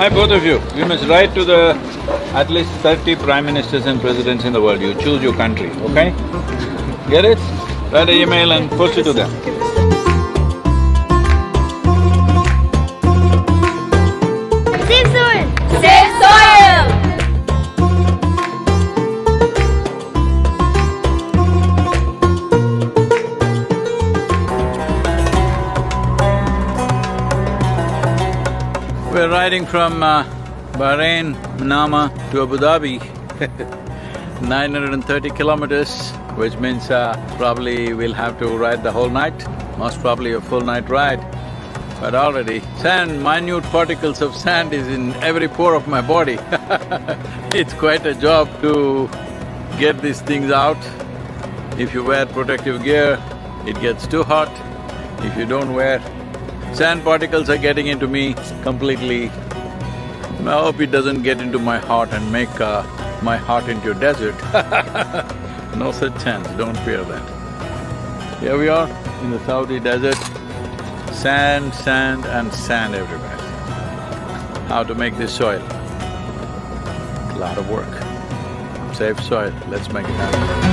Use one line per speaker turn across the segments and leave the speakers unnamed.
Hi, both of you. You must write to the at least 30 prime ministers and presidents in the world. You choose your country, okay? Get it? Write an email and post it to them.
Save soil! Save soil!
We're riding from Bahrain, Manama to Abu Dhabi 930 kilometers, which means probably we'll have to ride the whole night, most probably a full night ride. But already sand, minute particles of sand is in every pore of my body. It's quite a job to get these things out. If you wear protective gear, it gets too hot. If you don't wear, sand particles are getting into me completely. I hope it doesn't get into my heart and make my heart into a desert. No such chance, don't fear that. Here we are in the Saudi desert, sand, sand and sand everywhere. How to make this soil? A lot of work. Save soil, let's make it happen.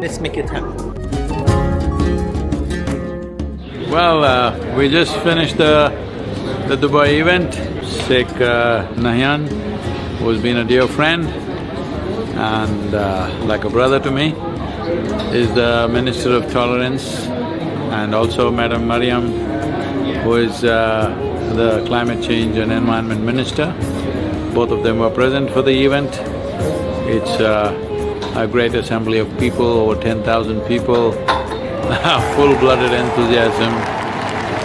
Let's make it happen.
Well, we just finished the Dubai event. Sheikh Nahyan, who's been a dear friend and like a brother to me, is the Minister of Tolerance, and also Madam Mariam, who is the Climate Change and Environment Minister. Both of them were present for the event. It's a great assembly of people, over 10,000 people, full-blooded enthusiasm.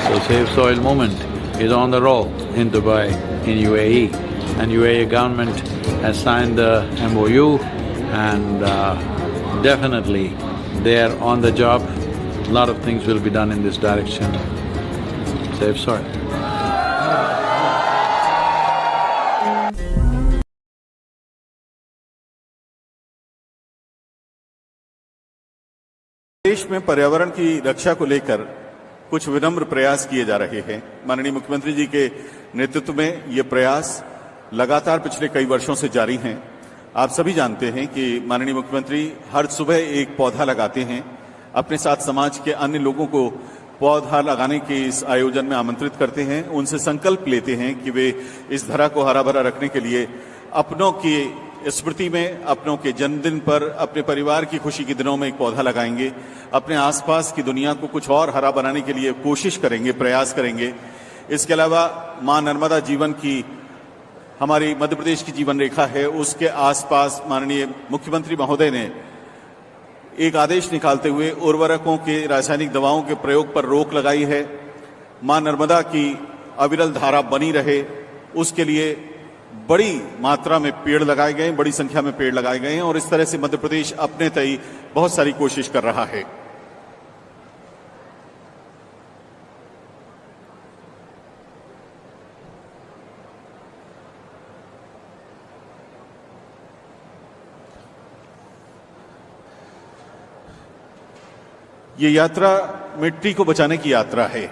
So Save Soil movement is on the roll in Dubai, in UAE. And UAE government has signed the MOU and definitely they are on the job. A lot of things will be done in this direction. Save soil.
देश में पर्यावरण की रक्षा को लेकर कुछ विनम्र प्रयास किए जा रहे हैं। माननीय मुख्यमंत्री जी के नेतृत्व में ये प्रयास लगातार पिछले कई वर्षों से जारी हैं। आप सभी जानते हैं कि माननीय मुख्यमंत्री हर सुबह एक पौधा लगाते हैं, अपने साथ समाज के अन्य लोगों को पौधा लगाने के इस आयोजन में आमंत्रित करते हैं, उनसे संकल्प लेते हैं कि वे इस धरा को हरा भरा रखने के लिए अपनों की स्मृति में, अपनों के जन्मदिन पर, अपने परिवार की खुशी के दिनों में एक पौधा लगाएंगे, अपने आसपास की दुनिया को कुछ और हरा बनाने के लिए कोशिश करेंगे, प्रयास करेंगे। इसके अलावा मां नर्मदा जीवन की हमारी मध्य प्रदेश की जीवन रेखा है, उसके आसपास माननीय मुख्यमंत्री महोदय ने एक आदेश निकालते हुए उर्वरकों के, रासायनिक दवाओं के प्रयोग पर रोक लगाई है। मां नर्मदा की अविरल धारा बनी रहे, उसके लिए बड़ी मात्रा में पेड़ लगाए गए, बड़ी संख्या में पेड़ लगाए गए हैं और इस तरह से मध्य प्रदेश अपने तय बहुत सारी कोशिश कर रहा है। ये यात्रा मिट्टी को बचाने की यात्रा है।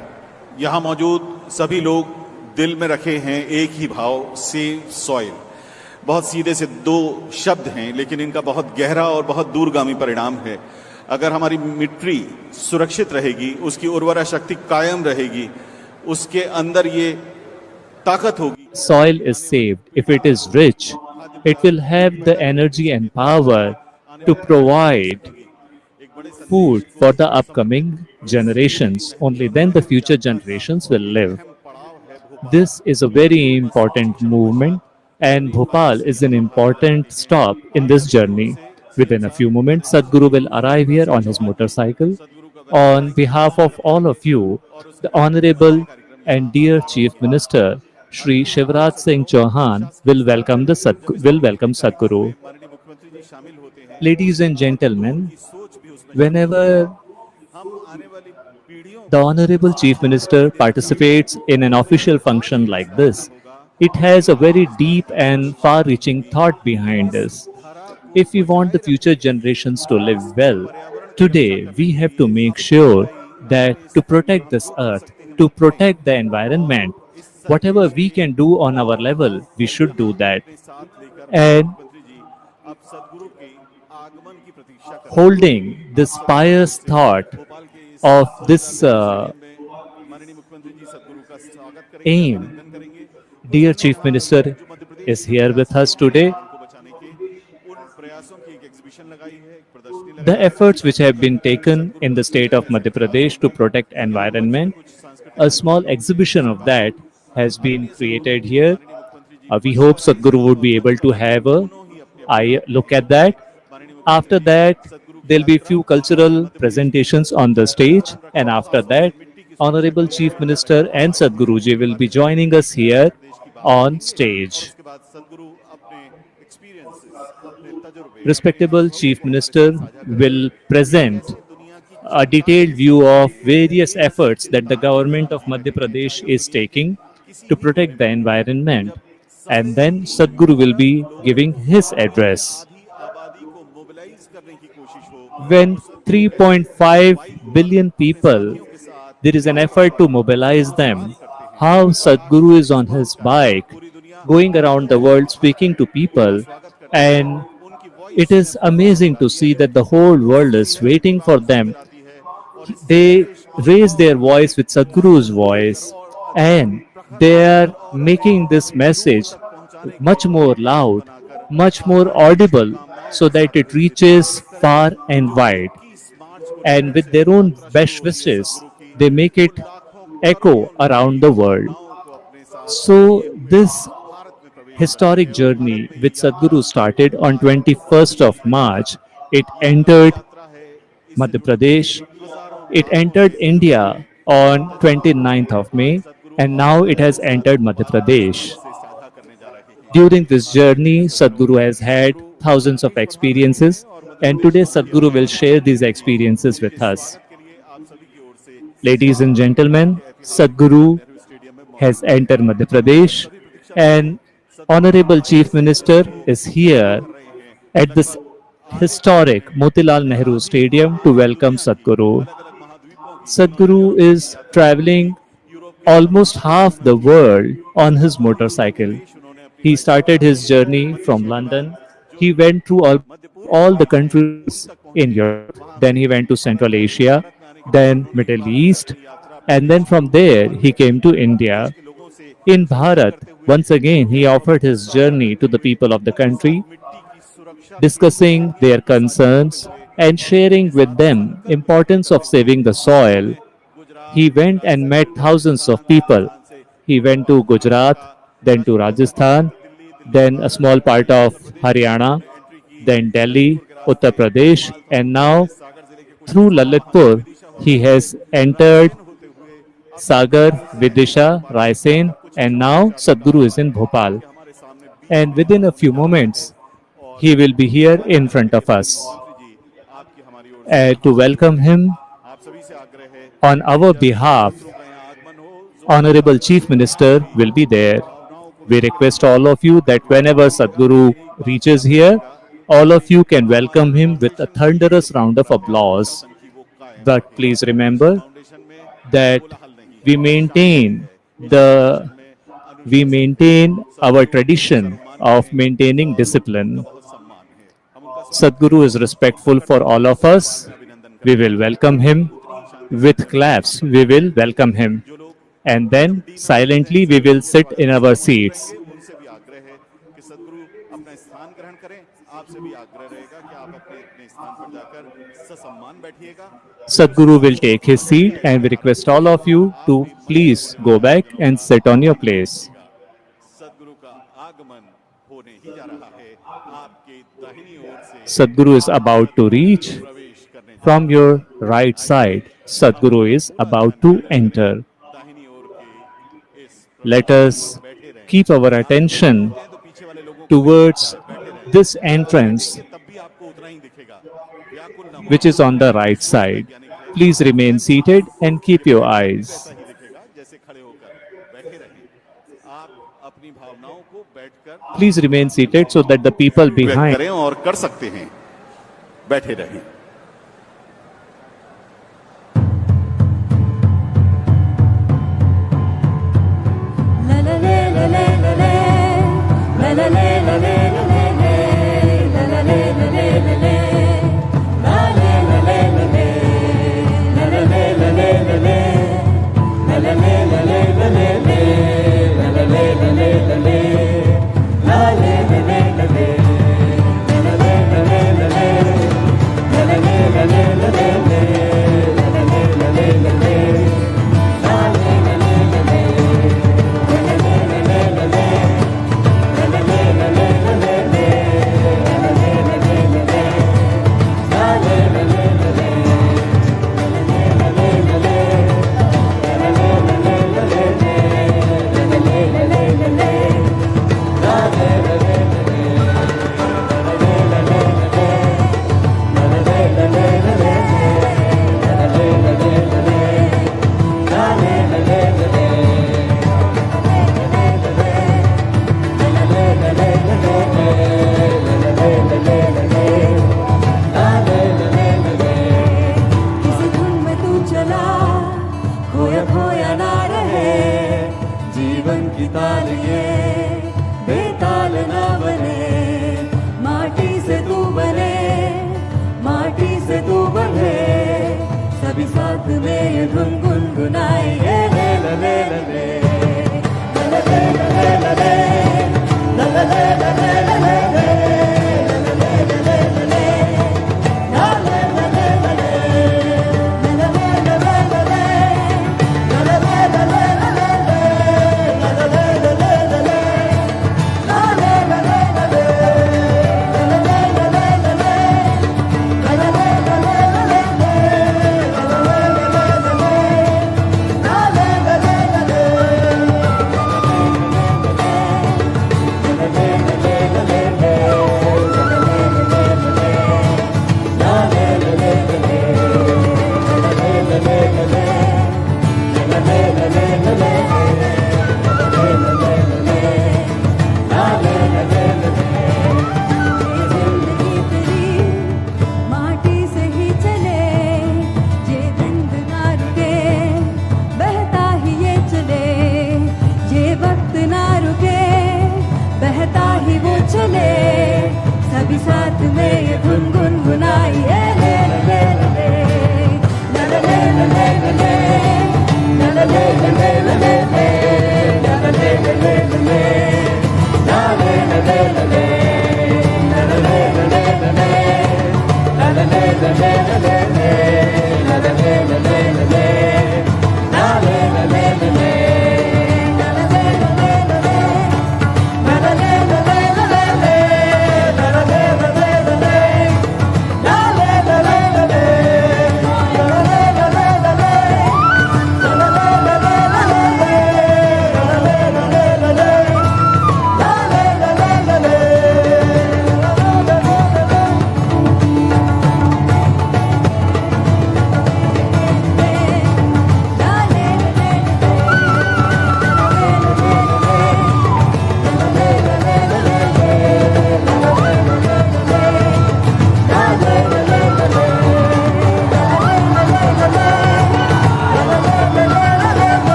यहाँ मौजूद सभी लोग दिल में रखे हैं एक ही भाव, सेव सॉइल। बहुत सीधे से दो शब्द हैं, लेकिन इनका बहुत गहरा और बहुत दूरगामी परिणाम है। अगर हमारी मिट्टी सुरक्षित रहेगी, उसकी उर्वरा शक्ति कायम रहेगी, उसके अंदर ये ताकत होगी।
Soil is saved. If it is rich, it will have the energy and power to provide food for the upcoming generations. Only then the future generations will live. This is a very important movement, and Bhopal is an important stop in this journey. Within a few moments, Sadhguru will arrive here on his motorcycle. On behalf of all of you, the Honorable and dear Chief Minister, Shri Shivraj Singh Chouhan, will welcome Sadhguru. Ladies and gentlemen, whenever the Honorable Chief Minister participates in an official function like this, it has a very deep and far reaching thought behind this. If we want the future generations to live well, today we have to make sure that to protect this earth, to protect the environment, whatever we can do on our level, we should do that. And holding this pious thought of this aim, dear Chief Minister is here with us today. The efforts which have been taken in the state of Madhya Pradesh to protect environment, a small exhibition of that has been created here. We hope Sadhguru would be able to have a look at that. After that, there'll be few cultural presentations on the stage, and after that, Honorable Chief Minister and Sadhguru Ji will be joining us here on stage. Respectable Chief Minister will present a detailed view of various efforts that the government of Madhya Pradesh is taking to protect the environment, and then Sadhguru will be giving his address. When 3.5 billion people, there is an effort to mobilize them. How Sadhguru is on his bike, going around the world speaking to people, and it is amazing to see that the whole world is waiting for them. They raise their voice with Sadhguru's voice, and they are making this message much more loud, much more audible, so that it reaches far and wide. And with their own best wishes, they make it echo around the world. So this historic journey which Sadhguru started on 21st of March, it entered Madhya Pradesh, it entered India on 29th of May, and now it has entered Madhya Pradesh. During this journey, Sadhguru has had thousands of experiences, and today Sadhguru will share these experiences with us. Ladies and gentlemen, Sadhguru has entered Madhya Pradesh, and Honorable Chief Minister is here at this historic Motilal Nehru Stadium to welcome Sadhguru. Sadhguru is traveling almost half the world on his motorcycle. He started his journey from London. He went through all the countries in Europe. Then he went to Central Asia, then Middle East, and then from there he came to India. In Bharat, once again he offered his journey to the people of the country, discussing their concerns and sharing with them importance of saving the soil. He went and met thousands of people. He went to Gujarat, then to Rajasthan, then a small part of Haryana, then Delhi, Uttar Pradesh, and now through Lalitpur he has entered Sagar, Vidisha, Raisen, and now Sadhguru is in Bhopal. And within a few moments, he will be here in front of us. To welcome him on our behalf, Honorable Chief Minister will be there. We request all of you that whenever Sadhguru reaches here, all of you can welcome him with a thunderous round of applause. But please remember that we maintain our tradition of maintaining discipline. Sadhguru is respectful for all of us. We will welcome him. With claps, we will welcome him. And then silently we will sit in our seats.
उनसे भी आग्रह है कि सदगुरु अपना स्थान ग्रहण करें। आपसे भी आग्रह रहेगा कि आप अपने अपने स्थान पर जाकर ससम्मान बैठिएगा।
Sadhguru will take his seat and we request all of you to please go back and sit on your place.
सदगुरु का आगमन होने ही जा रहा है। आपके दाहिनी ओर से
Sadhguru is about to reach.
प्रवेश करने
From your right side, Sadhguru is about to enter.
दाहिनी ओर के इस
Let us keep our attention
तो पीछे वाले लोगों
towards this entrance,
तब भी आपको उतना ही दिखेगा। व्याकुल न हो
which is on the right side. Please remain seated and keep your eyes.
ही दिखेगा जैसे खड़े होकर बैठे रहें। आप अपनी भावनाओं को बैठकर
Please remain seated so that the people
व्यक्त
behind
करें और कर सकते हैं। बैठे रहें।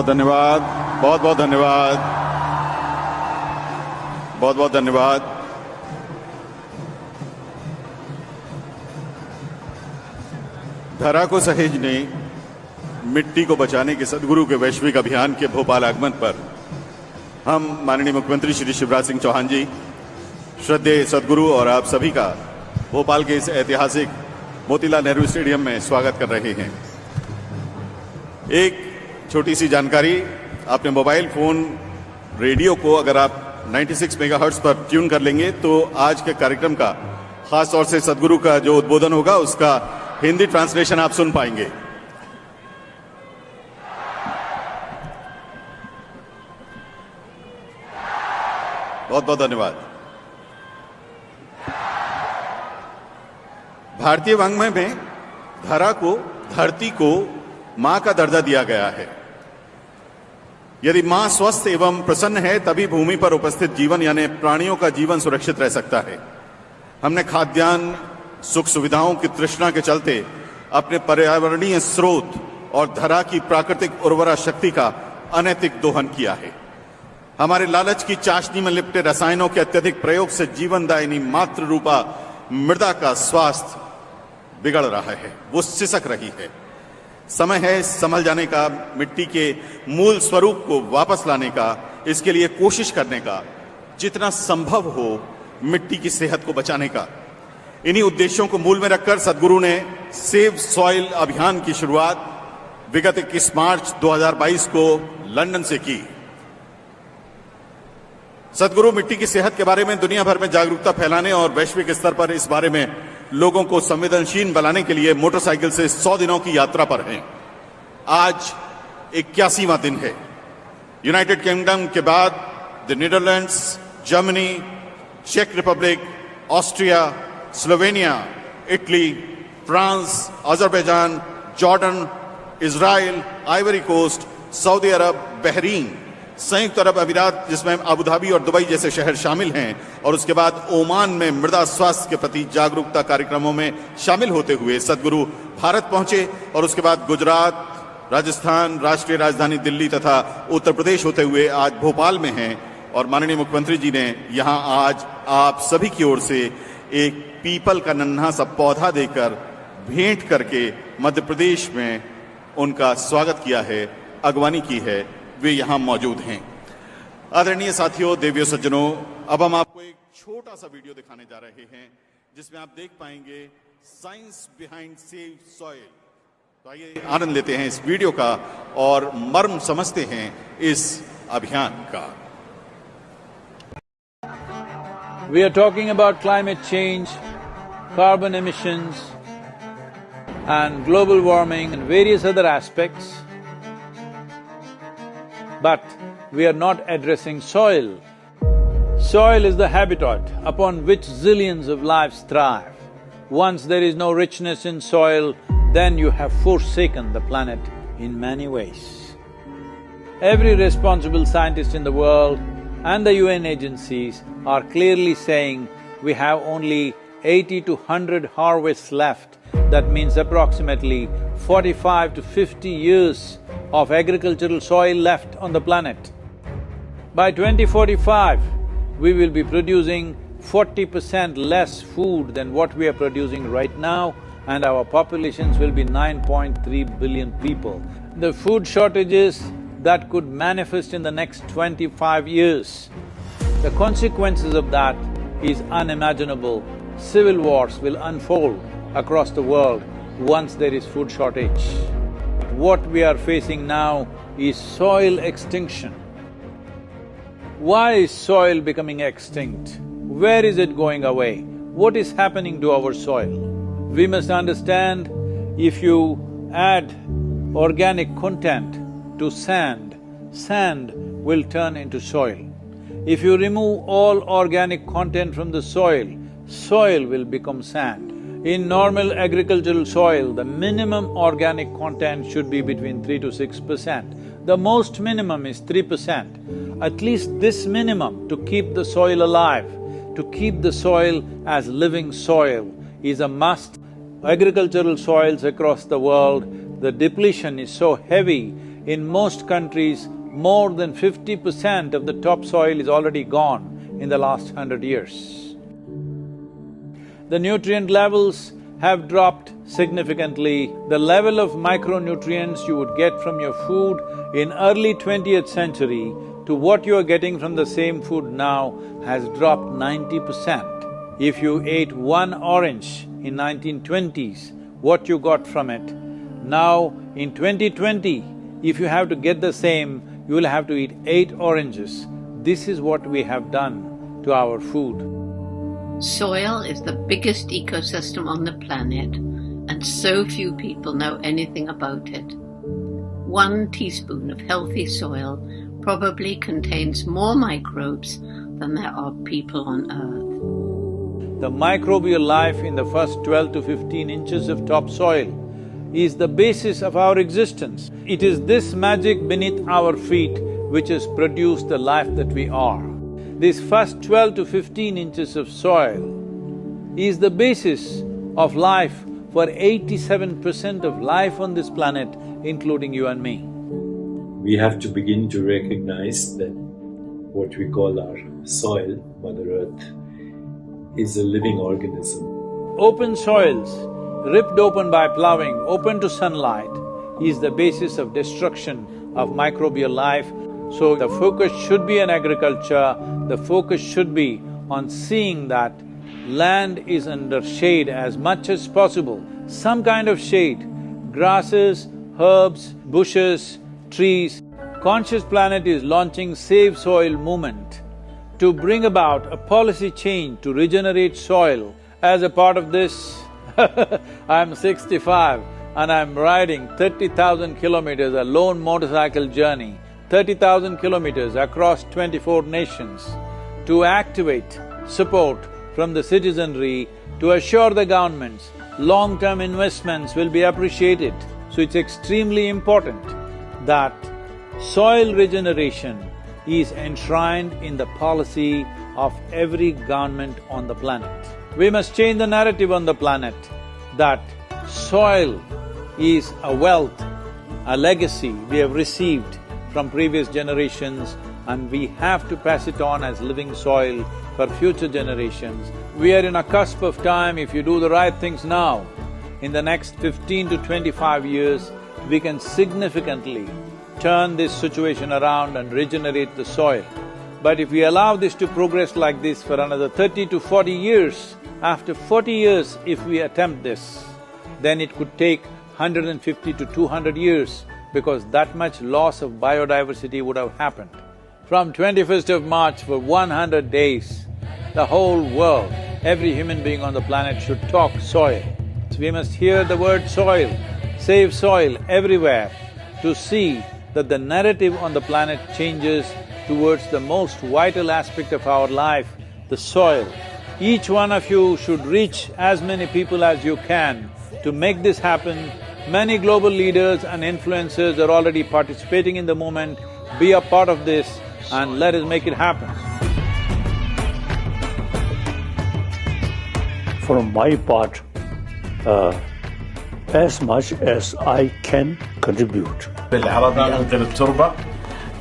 बहुत धन्यवाद, बहुत बहुत धन्यवाद, बहुत बहुत धन्यवाद। धरा को सहेजने, मिट्टी को बचाने के सदगुरु के वैश्विक अभियान के भोपाल आगमन पर हम माननीय मुख्यमंत्री श्री शिवराज सिंह चौहान जी, श्रद्धेय सदगुरु और आप सभी का भोपाल के इस ऐतिहासिक मोतीलाल नेहरू स्टेडियम में स्वागत कर रहे हैं। एक छोटी सी जानकारी, आपने मोबाइल फोन रेडियो को अगर आप 96 मेगाहर्ट्ज पर ट्यून कर लेंगे तो आज के कार्यक्रम का, खास तौर से सदगुरु का जो उद्बोधन होगा उसका हिंदी ट्रांसलेशन आप सुन पाएंगे। बहुत बहुत धन्यवाद। भारतीय वाङ्मय में धरा को, धरती को मां का दर्जा दिया गया है। यदि मां स्वस्थ एवं प्रसन्न है तभी भूमि पर उपस्थित जीवन यानी प्राणियों का जीवन सुरक्षित रह सकता है। हमने खाद्यान्न, सुख सुविधाओं की तृष्णा के चलते अपने पर्यावरणीय स्रोत और धरा की प्राकृतिक उर्वरा शक्ति का अनैतिक दोहन किया है। हमारे लालच की चाशनी में लिपटे रसायनों के अत्यधिक प्रयोग से जीवनदायिनी मातृ रूपा मृदा का स्वास्थ्य बिगड़ रहा है, वो सिसक रही है। समय है संभल जाने का, मिट्टी के मूल स्वरूप को वापस लाने का, इसके लिए कोशिश करने का, जितना संभव हो मिट्टी की सेहत को बचाने का। इन्हीं उद्देश्यों को मूल में रखकर सदगुरु ने सेव सॉइल अभियान की शुरुआत विगत 21 मार्च 2022 को लंदन से की। सदगुरु मिट्टी की सेहत के बारे में दुनिया भर में जागरूकता फैलाने और वैश्विक स्तर पर इस बारे में लोगों को संवेदनशील बनाने के लिए मोटरसाइकिल से 100 दिनों की यात्रा पर हैं। आज 81वां दिन है। यूनाइटेड किंगडम के बाद द नीदरलैंड्स, जर्मनी, चेक Republic, Austria, Slovenia, Italy, France, Azerbaijan, Jordan, Israel, Ivory Coast, Saudi Arabia, Bahrain, संयुक्त अरब अमीरात जिसमें अबू धाबी और दुबई जैसे शहर शामिल हैं, और उसके बाद ओमान में मृदा स्वास्थ्य के प्रति जागरूकता कार्यक्रमों में शामिल होते हुए सदगुरु भारत पहुंचे और उसके बाद गुजरात, राजस्थान, राष्ट्रीय राजधानी दिल्ली तथा उत्तर प्रदेश होते हुए आज भोपाल में हैं। और माननीय मुख्यमंत्री जी ने यहाँ आज आप सभी की ओर से एक पीपल का नन्हा सा पौधा देकर भेंट करके मध्य प्रदेश में उनका स्वागत किया है, अगवानी की है। वे यहां मौजूद हैं। आदरणीय साथियों, देवियों, सज्जनों, अब हम आपको एक छोटा सा वीडियो दिखाने जा रहे हैं जिसमें आप देख पाएंगे साइंस बिहाइंड सेव सॉइल। तो आइए आनंद लेते हैं इस वीडियो का और मर्म समझते हैं इस अभियान का।
We are talking about climate change, carbon emissions and global warming and various other aspects. But we are not addressing soil. Soil is the habitat upon which zillions of lives thrive. Once there is no richness in soil, then you have forsaken the planet in many ways. Every responsible scientist in the world and the UN agencies are clearly saying we have only 80 to 100 harvests left. That means approximately 45 to 50 years of agricultural soil left on the planet. By 2045, we will be producing 40% less food than what we are producing right now, and our populations will be 9.3 billion people. The food shortages that could manifest in the next 25 years, the consequences of that is unimaginable. Civil wars will unfold across the world once there is food shortage. What we are facing now is soil extinction. Why is soil becoming extinct? Where is it going away? What is happening to our soil? We must understand, if you add organic content to sand, sand will turn into soil. If you remove all organic content from the soil, soil will become sand. In normal agricultural soil, the minimum organic content should be between 3 to 6%. The most minimum is 3%. At least this minimum to keep the soil alive, to keep the soil as living soil is a must. Agricultural soils across the world, the depletion is so heavy, In most countries, more than 50% of the topsoil is already gone in the last 100 years. The nutrient levels have dropped significantly. The level of micronutrients you would get from your food in early 20th century to what you are getting from the same food now has dropped 90%. If you ate one orange in 1920s, what you got from it, now in 2020, if you have to get the same, you will have to eat 8 oranges. This is what we have done to our food.
Soil is the biggest ecosystem on the planet, and so few people know anything about it. 1 teaspoon of healthy soil probably contains more microbes than there are people on Earth.
The microbial life in the first 12 to 15 inches of topsoil is the basis of our existence. It is this magic beneath our feet which has produced the life that we are. This first 12 to 15 inches of soil is the basis of life for 87% of life on this planet, including you and me.
We have to begin to recognize that what we call our soil, Mother Earth, is a living organism.
Open soils, ripped open by ploughing, open to sunlight, is the basis of destruction of microbial life. So the focus should be on agriculture, the focus should be on seeing that land is under shade as much as possible, some kind of shade, grasses, herbs, bushes, trees. Conscious Planet is launching Save Soil movement to bring about a policy change to regenerate soil. As a part of this, I'm 65 and I'm riding 30,000 kilometers, a lone motorcycle journey, 30,000 kilometers across 24 nations to activate support from the citizenry to assure the governments long-term investments will be appreciated. So it's extremely important that soil regeneration is enshrined in the policy of every government on the planet. We must change the narrative on the planet that soil is a wealth, a legacy we have received from previous generations, and we have to pass it on as living soil for future generations. We are in a cusp of time. If you do the right things now, in the next 15 to 25 years, we can significantly turn this situation around and regenerate the soil. But if we allow this to progress like this for another 30 to 40 years, after 40 years if we attempt this, then it could take 150 to 200 years because that much loss of biodiversity would have happened. From 21st of March for 100 days, the whole world, every human being on the planet should talk soil. So we must hear the word soil, save soil everywhere to see that the narrative on the planet changes towards the most vital aspect of our life, the soil. Each one of you should reach as many people as you can to make this happen. Many global leaders and influencers are already participating in the movement. Be a part of this and let us make it happen.
For my part, as much as I can contribute.
بالعربي أنقذ التربة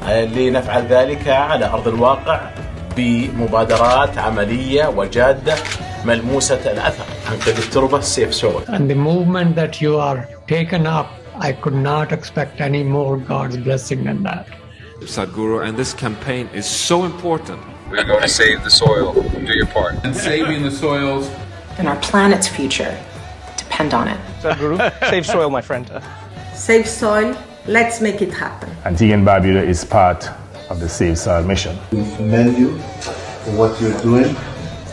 لنفعل ذلك على أرض الواقع بمبادرات عملية وجادة ملموسة الأثر. أنقذ التربة save soil.
And the movement that you are taken up, I could not expect any more God's blessing than that.
Sadhguru, and this campaign is so important.
We're going to save the soil. Do your part.
And saving the soils.
And our planet's future depend on it.
Sadhguru, save soil, my friend.
Save soil, let's make it happen.
Antigua and Barbuda is part of the Save Soil mission.
We commend you for what you're doing.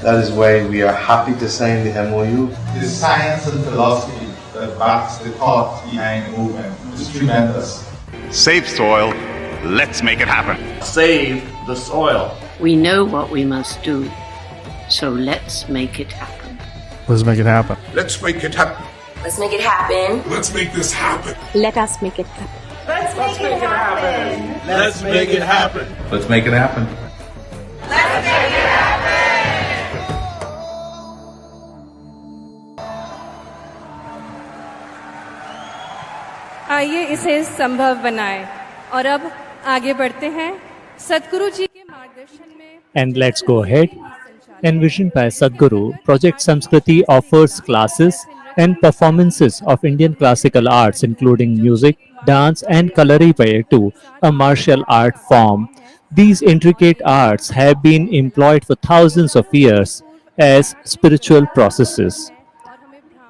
That is why we are happy to sign the MOU.
The science and philosophy that backs the thought behind the movement is tremendous.
Save soil, let's make it happen.
Save the soil.
We know what we must do, so let's make it happen.
Let's make it happen.
Let's make it happen.
Let's make it happen.
Let's make this happen.
Let us make it happen.
Let's make it happen.
Let's make it happen.
Let's make it happen.
Let's make it happen.
आइए इसे संभव बनाएं। और अब आगे बढ़ते हैं सद्गुरु जी के मार्गदर्शन में.
And let's go ahead. Envisioned by Sadhguru, Project Samskriti offers classes and performances of Indian classical arts including music, dance and Kalaripayattu, a martial art form. These intricate arts have been employed for thousands of years as spiritual processes.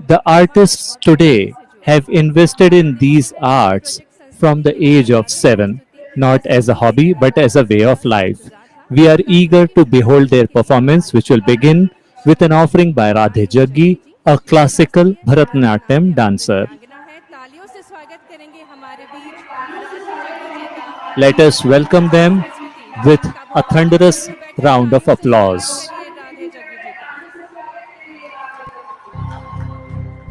The artists today have invested in these arts from the age of 7, not as a hobby but as a way of life. We are eager to behold their performance, which will begin with an offering by Radhe Jaggi, a classical Bharatanatyam dancer. Let us welcome them with a thunderous round of applause.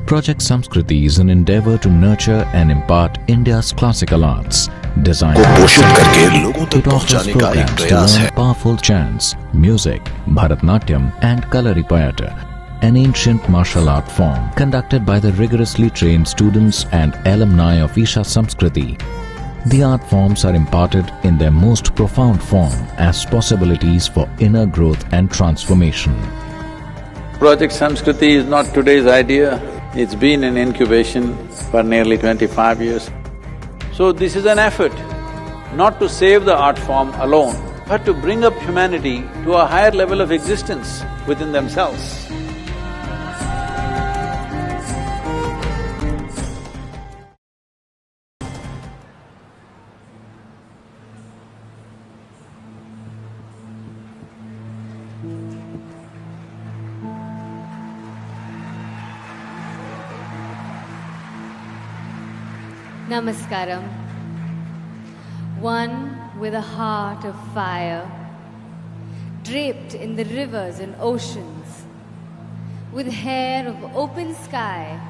Project Samskriti is an endeavor to nurture and impart India's classical arts. Designed it offers programs to learn powerful chants, music, Bharatanatyam and Kalaripayattu, an ancient martial art form conducted by the rigorously trained students and alumni of Isha Samskriti. The art forms are imparted in their most profound form as possibilities for inner growth and transformation.
Project Samskriti is not today's idea. It's been in incubation for nearly 25 years. So this is an effort not to save the art form alone, but to bring up humanity to a higher level of existence within themselves.
Namaskaram. One with a heart of fire, draped in the rivers and oceans, with hair of open sky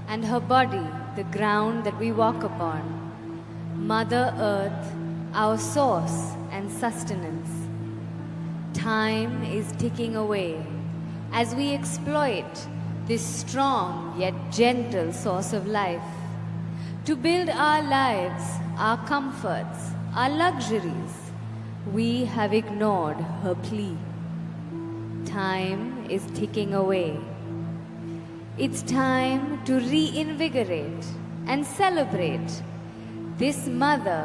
and her body the ground that we walk upon, Mother Earth, our source and sustenance. Time is ticking away as we exploit this strong yet gentle source of life to build our lives, our comforts, our luxuries. We have ignored her plea. Time is ticking away. It's time to reinvigorate and celebrate this mother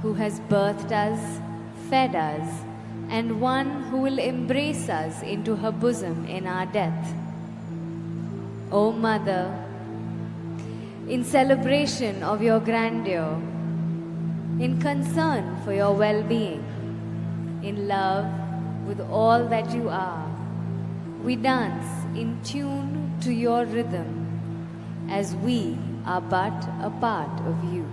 who has birthed us, fed us, and one who will embrace us into her bosom in our death. O Mother, in celebration of your grandeur, in concern for your well-being, in love with all that you are, we dance in tune to your rhythm as we are but a part of you.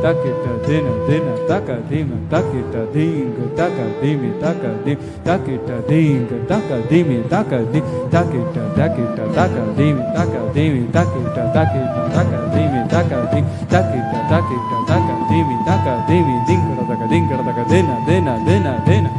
takita dina dina taka dima takita dinga taka dimi taka dim takita dinga taka dimi taka dim takita takita taka dimi taka dimi takita takita taka dimi taka dim takita takita taka dimi taka dimi dinga taka dina dina dina dina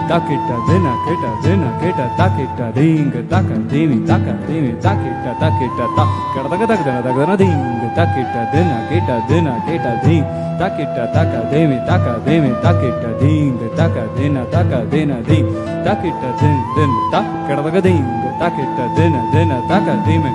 takita dina kita takita dinga taka dimi takita takita ta kada kada dinga takita dina kita din takita taka dimi takita dinga taka dina din takita din ta kada dinga takita dina taka dimi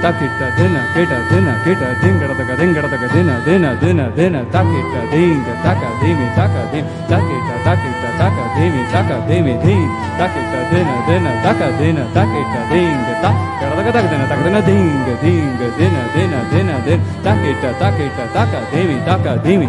takita dina kita dinga taka dina takita dinga taka dimi takita taka dimi din takita dina taka dina takita dinga taka dina dinga takita taka dimi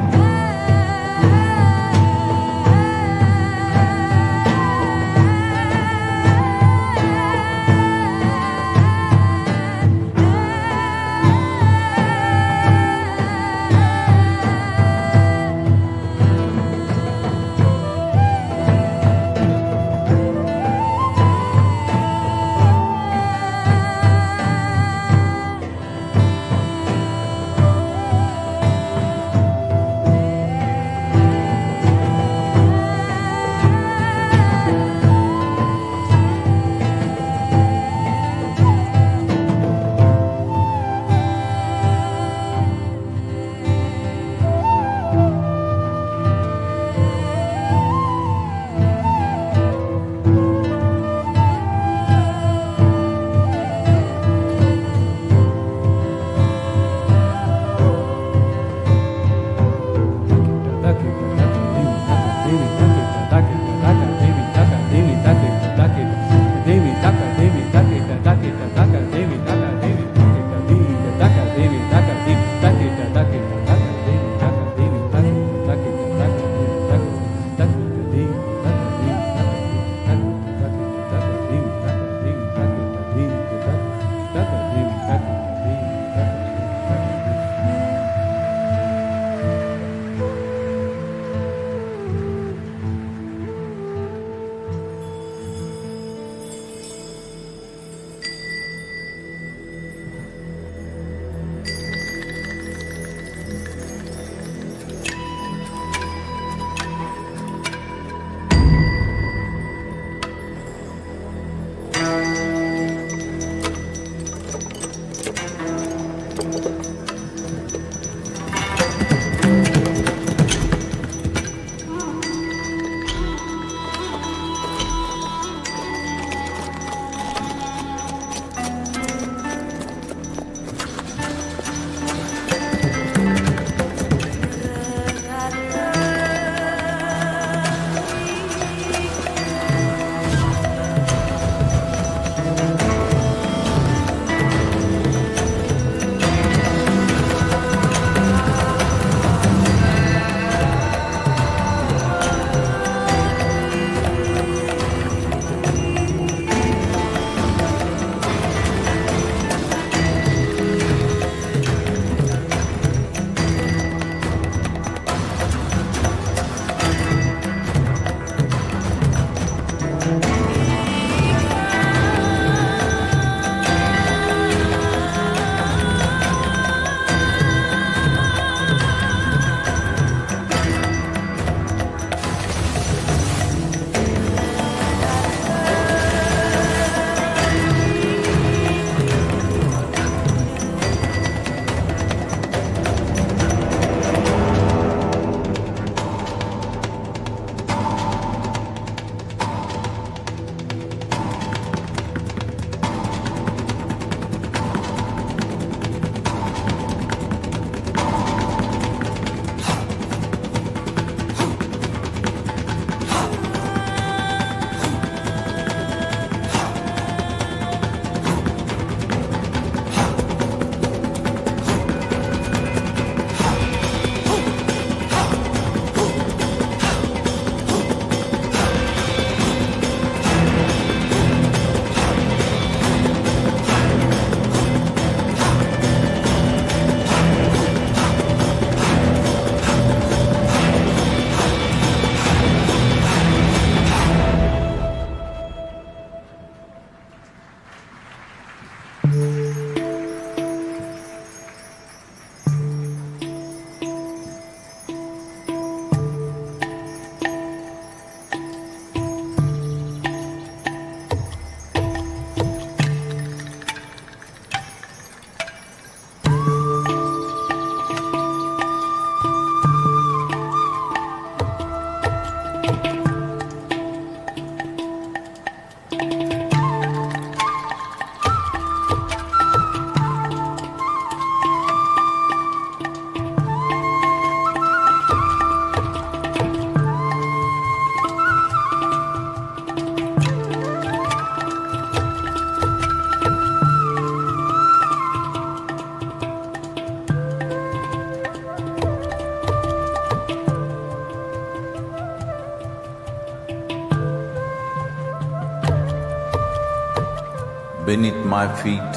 beneath my feet,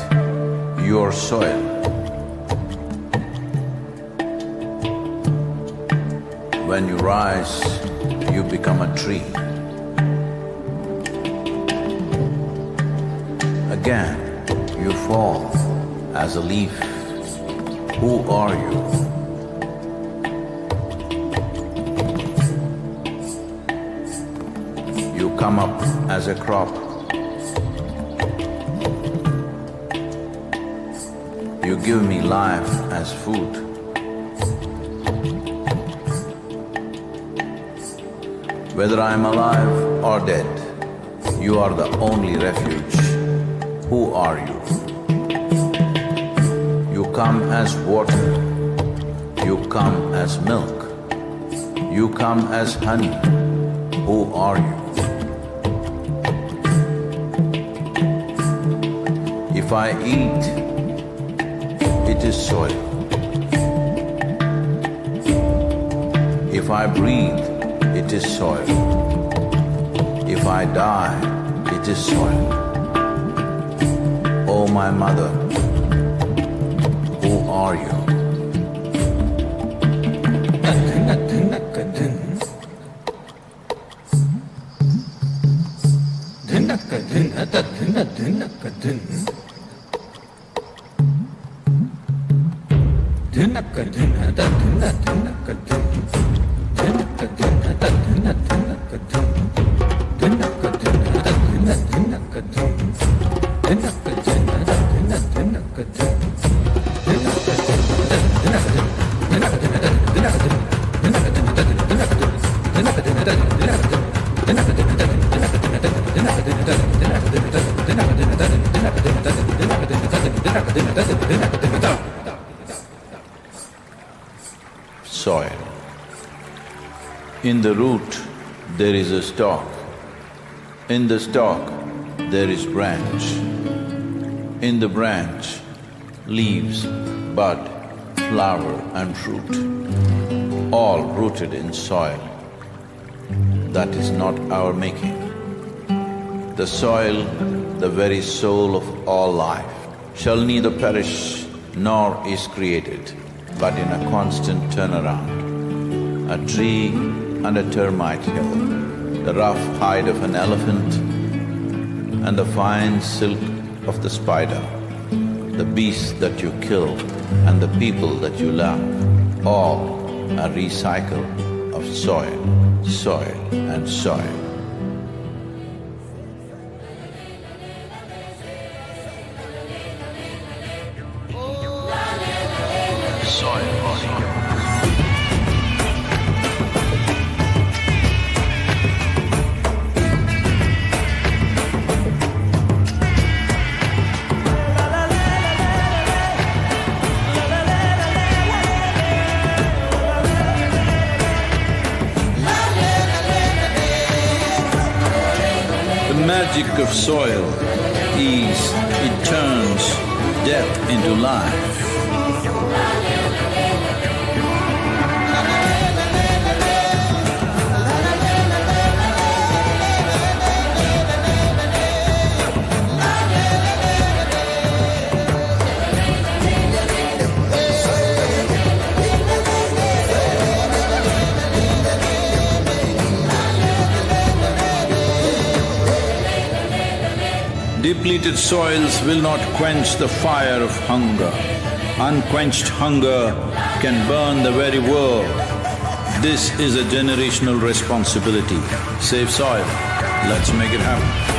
your soil. When you rise, you become a tree. Again, you fall as a leaf. Who are you? You come up as a crop. You give me life as food. Whether I am alive or dead, you are the only refuge. Who are you? You come as water. You come as milk. You come as honey. Who are you? If I eat, it is soil. If I breathe, it is soil. If I die, it is soil. Oh, my mother, who are you? Soil. In the root, there is a stalk. In the stalk, there is branch. In the branch, leaves, bud, flower and fruit, all rooted in soil. That is not our making. The soil, the very soul of all life, shall neither perish nor is created, but in a constant turnaround. A tree and a termite hill, the rough hide of an elephant and the fine silk of the spider, the beasts that you kill and the people that you love, all a recycle of soil, soil and soil. The magic of soil is it turns death into life. Depleted soils will not quench the fire of hunger. Unquenched hunger can burn the very world. This is a generational responsibility. Save soil. Let's make it happen.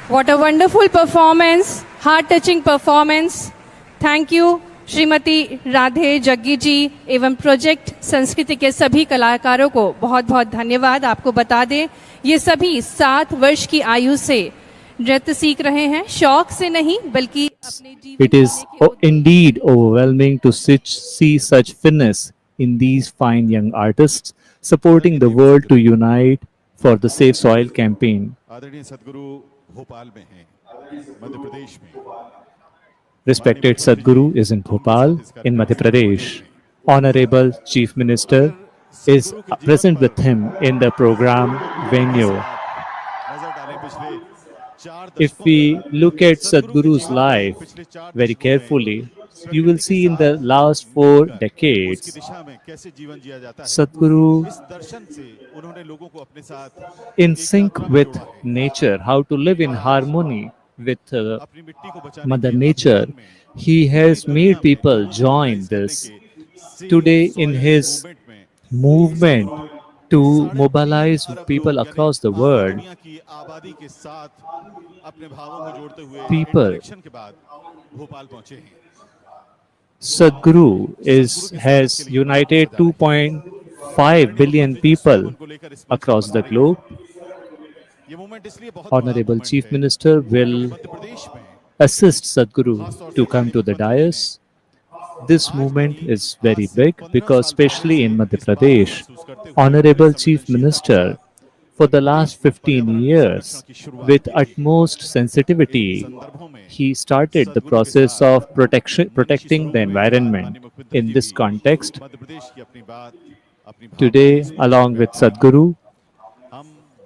What a wonderful performance, heart-touching performance. Thank you Shrimati Radhe Jaggi जी एवं project संस्कृति के सभी कलाकारों को बहुत बहुत धन्यवाद। आपको बता दें ये सभी 7 वर्ष की आयु से नृत्य सीख रहे हैं, शौक से नहीं बल्कि अपने
It is indeed overwhelming to see such finesse in these fine young artists supporting the world to unite for the Safe Soil campaign.
आदरणीय सदगुरु भोपाल में हैं, मध्य प्रदेश में।
Respected Sadhguru is in Bhopal in Madhya Pradesh. Honorable Chief Minister is present with him in the program venue. If we look at Sadhguru's life very carefully, you will see in the last 4 decades, Sadhguru in sync with nature, how to live in harmony with Mother Nature. He has made people join this. Today in his movement to mobilize people across the world, people, Sadhguru has united 2.5 billion people across the globe. Honorable Chief Minister will assist Sadhguru to come to the dais. This movement is very big because especially in Madhya Pradesh, Honorable Chief Minister for the last 15 years with utmost sensitivity, he started the process of protecting the environment. In this context, today along with Sadhguru,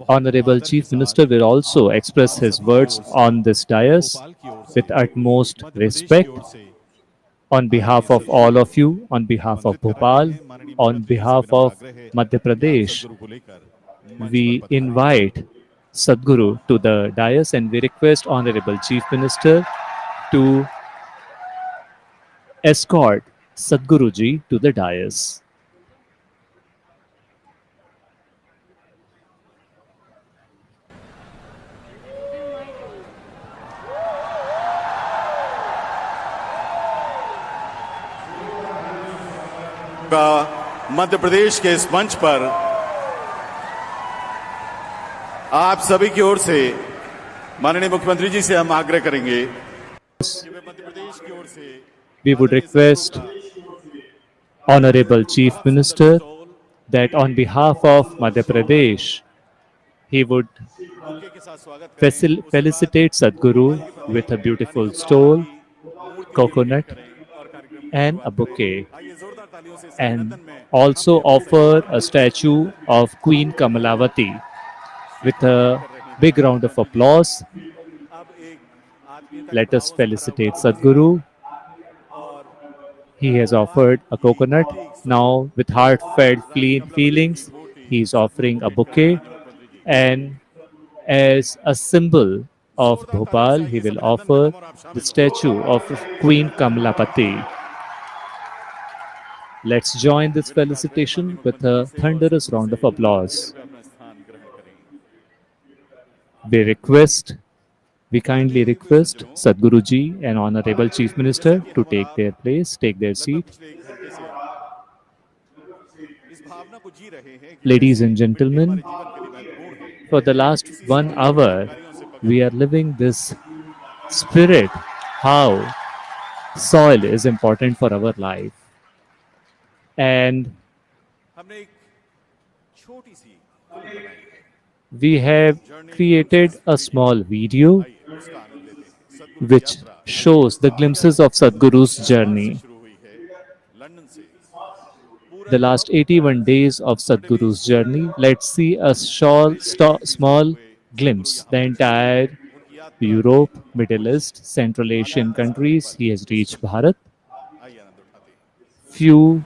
Honorable Chief Minister will also express his words on this dais with utmost respect. On behalf of all of you, on behalf of Bhopal, on behalf of Madhya Pradesh, we invite Sadhguru to the dais and we request Honorable Chief Minister to escort Sadhguru ji to the dais.
Madhya Pradesh के इस मंच पर आप सभी की ओर से माननीय मुख्यमंत्री जी से हम आग्रह करेंगे।
We would request Honorable Chief Minister that on behalf of Madhya Pradesh, he would felicitate Sadhguru with a beautiful stole, coconut, and a bouquet, and also offer a statue of Queen Kamalavati with a big round of applause. Let us felicitate Sadhguru. He has offered a coconut. Now, with heartfelt feelings, he is offering a bouquet. And as a symbol of Bhopal, he will offer the statue of Queen Kamalapati. Let's join this felicitation with a thunderous round of applause. We kindly request Sadhguru ji and Honorable Chief Minister to take their place, take their seat. Ladies and gentlemen, for the last 1 hour, we are living this spirit, how soil is important for our life. And we have created a small video which shows the glimpses of Sadhguru's journey. The last 81 days of Sadhguru's journey. Let's see a small glimpse. The entire Europe, Middle East, Central Asian countries, he has reached Bharat. Few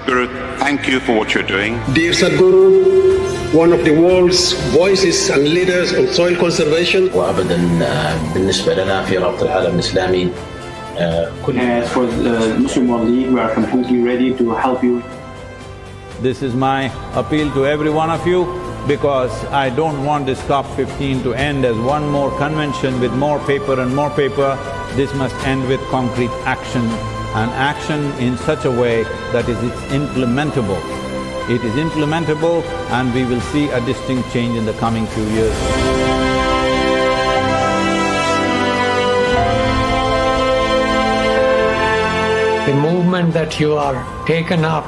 Sadhguru, thank you for what you're doing.
Dear Sadhguru, one of the world's voices and leaders on soil conservation.
وأبدا بالنسبة لنا في رابطة العالم الإسلامي
For the Muslim World League, we are completely ready to help you.
This is my appeal to every one of you, because I don't want this COP15 to end as one more convention with more paper and more paper. This must end with concrete action, and action in such a way that it's implementable. It is implementable, and we will see a distinct change in the coming few years.
The movement that you are taken up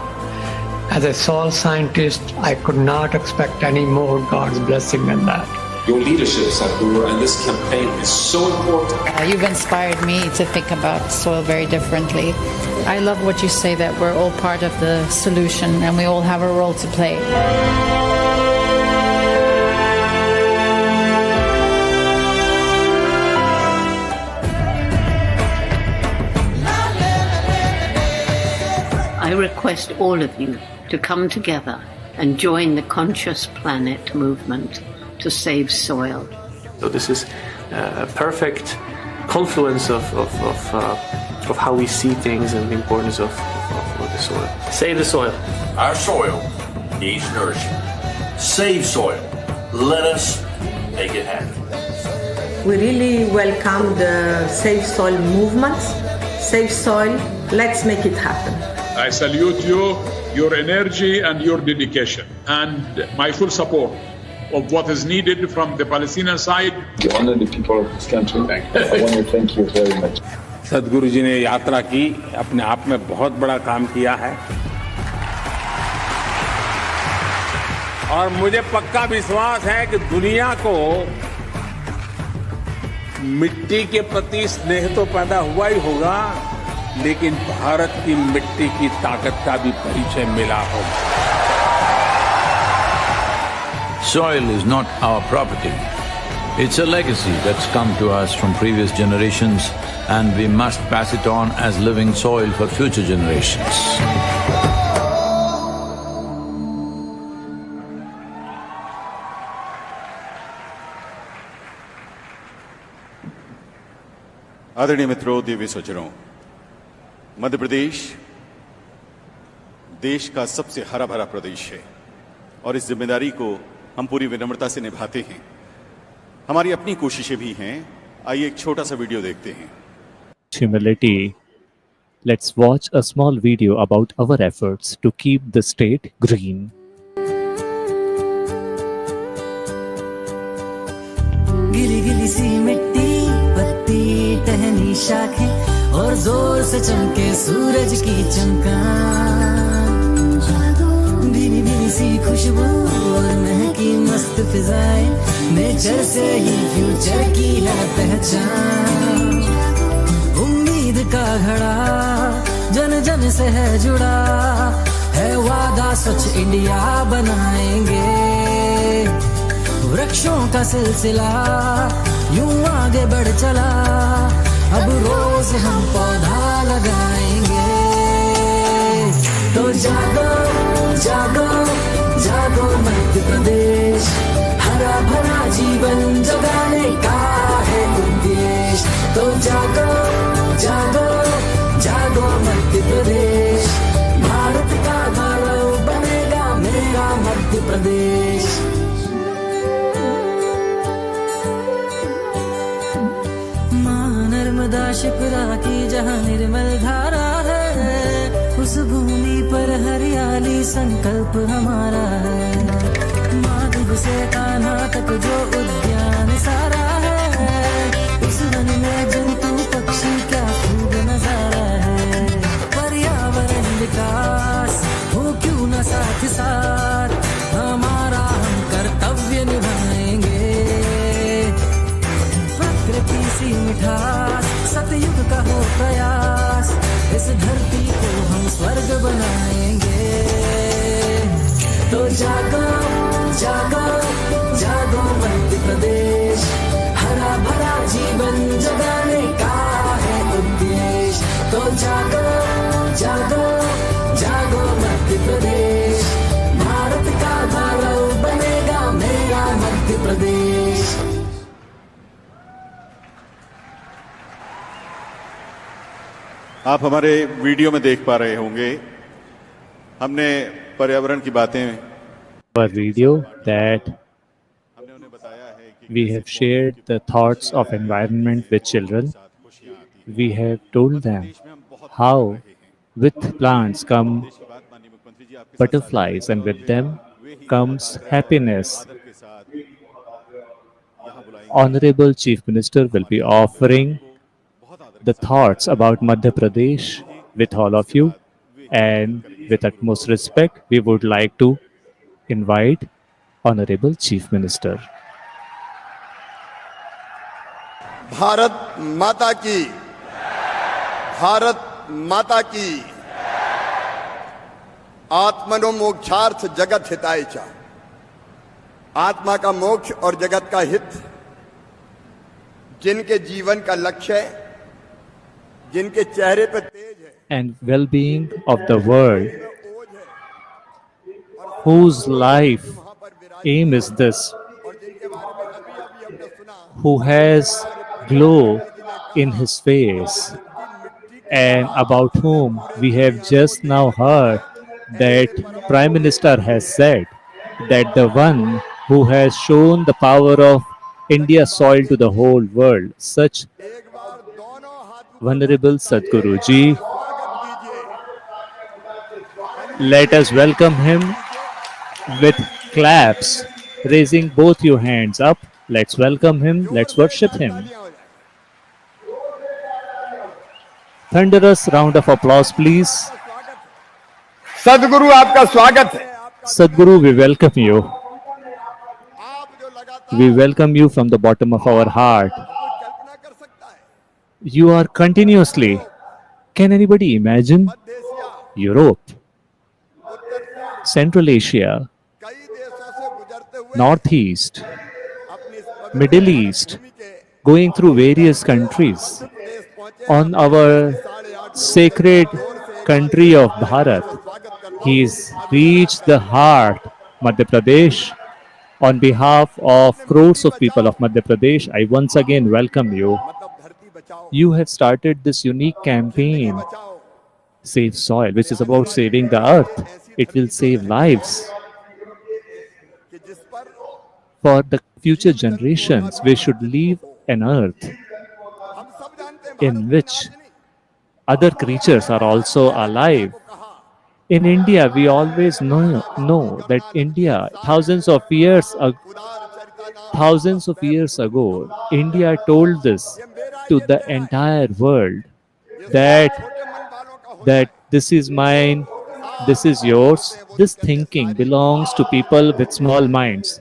as a soul scientist, I could not expect any more God's blessing than that.
Your leadership, Sadhguru, and this campaign is so important.
You've inspired me to think about soil very differently. I love what you say, that we're all part of the solution and we all have a role to play.
I request all of you to come together and join the Conscious Planet movement to save soil.
So this is a perfect confluence of how we see things and the importance of the soil. Save the soil.
Our soil needs nourishment. Save soil. Let us make it happen.
We really welcome the Save Soil movement. Save soil, let's make it happen.
I salute you, your energy and your dedication, and my full support of what is needed from the Palestinian side.
To honor the people of this country, I want to thank you very much.
सदगुरु जी ने यात्रा की, अपने आप में बहुत बड़ा काम किया है और मुझे पक्का विश्वास है कि दुनिया को मिट्टी के प्रति स्नेह तो पैदा हुआ ही होगा, लेकिन भारत की मिट्टी की ताकत का भी परिचय मिला होगा।
Soil is not our property. It's a legacy that's come to us from previous generations, and we must pass it on as living soil for future generations.
आदरणीय मित्रों, दिव्य सज्जनों, मध्य प्रदेश देश का सबसे हरा भरा प्रदेश है और इस जिम्मेदारी को हम पूरी विनम्रता से निभाते हैं। हमारी अपनी कोशिशें भी हैं। आइए एक छोटा सा वीडियो देखते हैं।
Humility. Let's watch a small video about our efforts to keep the state green.
गिली गिली सी मिट्टी, पत्ती टहनी शाखें और जोर से चमके सूरज की चमकान, भीनी भीनी सी खुशबू और महकी मस्त फिजाएं, नेचर से ही फ्यूचर की है पहचान। उम्मीद का घड़ा जन जन से है जुड़ा, है वादा स्वच्छ इंडिया बनाएंगे। वृक्षों का सिलसिला यूं आगे बढ़ चला, अब रोज हम पौधा लगाएंगे। तो जागो जागो जागो मध्य प्रदेश, हरा भरा जीवन जगाने का है उद्देश्य। तो जागो जागो जागो मध्य प्रदेश, भारत का गौरव बनेगा मेरा मध्य प्रदेश। नर्मदा शिप्रा की जहाँ निर्मल धारा है, उस भूमि पर हरियाली संकल्प हमारा है। माधव से कान्हा तक जो उद्यान सारा है, उस वन में जंतु पक्षी क्या खूब नजारा है। पर्यावरण विकास हो क्यों न साथ साथ, हमारा हम कर्तव्य निभाएंगे। प्रकृति सी मिठास सतयुग का हो प्रयास, इस धरती को हम स्वर्ग बनाएंगे। तो जागो जागो जागो मध्य प्रदेश, हरा भरा जीवन जगाने का है उद्देश्य। तो जागो जागो जागो मध्य
आप हमारे वीडियो में देख पा रहे होंगे हमने पर्यावरण की बातें
Our video that we have shared the thoughts of environment with children. We have told them how with plants come butterflies and with them comes happiness. Honorable Chief Minister will be offering the thoughts about Madhya Pradesh with all of you, and with utmost respect we would like to invite Honorable Chief Minister.
Bharat माता की, भारत माता की। आत्मनो मोक्षार्थ जगत हिताय च। आत्मा का मोक्ष और जगत का हित जिनके जीवन का लक्ष्य है, जिनके चेहरे पर तेज है,
and well-being of the world, whose life aim is this, who has glow in his face, and about whom we have just now heard that Prime Minister has said that the one who has shown the power of India's soil to the whole world, such Venerable Sadhguru Ji. Let us welcome him with claps, raising both your hands up. Let's welcome him, let's worship him. Thunderous round of applause, please.
सदगुरु आपका स्वागत है।
Sadhguru, we welcome you. We welcome you from the bottom of our heart. You are continuously, can anybody imagine? Europe, Central Asia, Northeast, Middle East, going through various countries on our sacred country of Bharat. He's reached the heart, Madhya Pradesh. On behalf of crores of people of Madhya Pradesh, I once again welcome you. You have started this unique campaign, Save Soil, which is about saving the earth. It will save lives. For the future generations, we should leave an earth in which other creatures are also alive. In India, we always know that India, thousands of years ago, India told this to the entire world that this is mine, this is yours. This thinking belongs to people with small minds.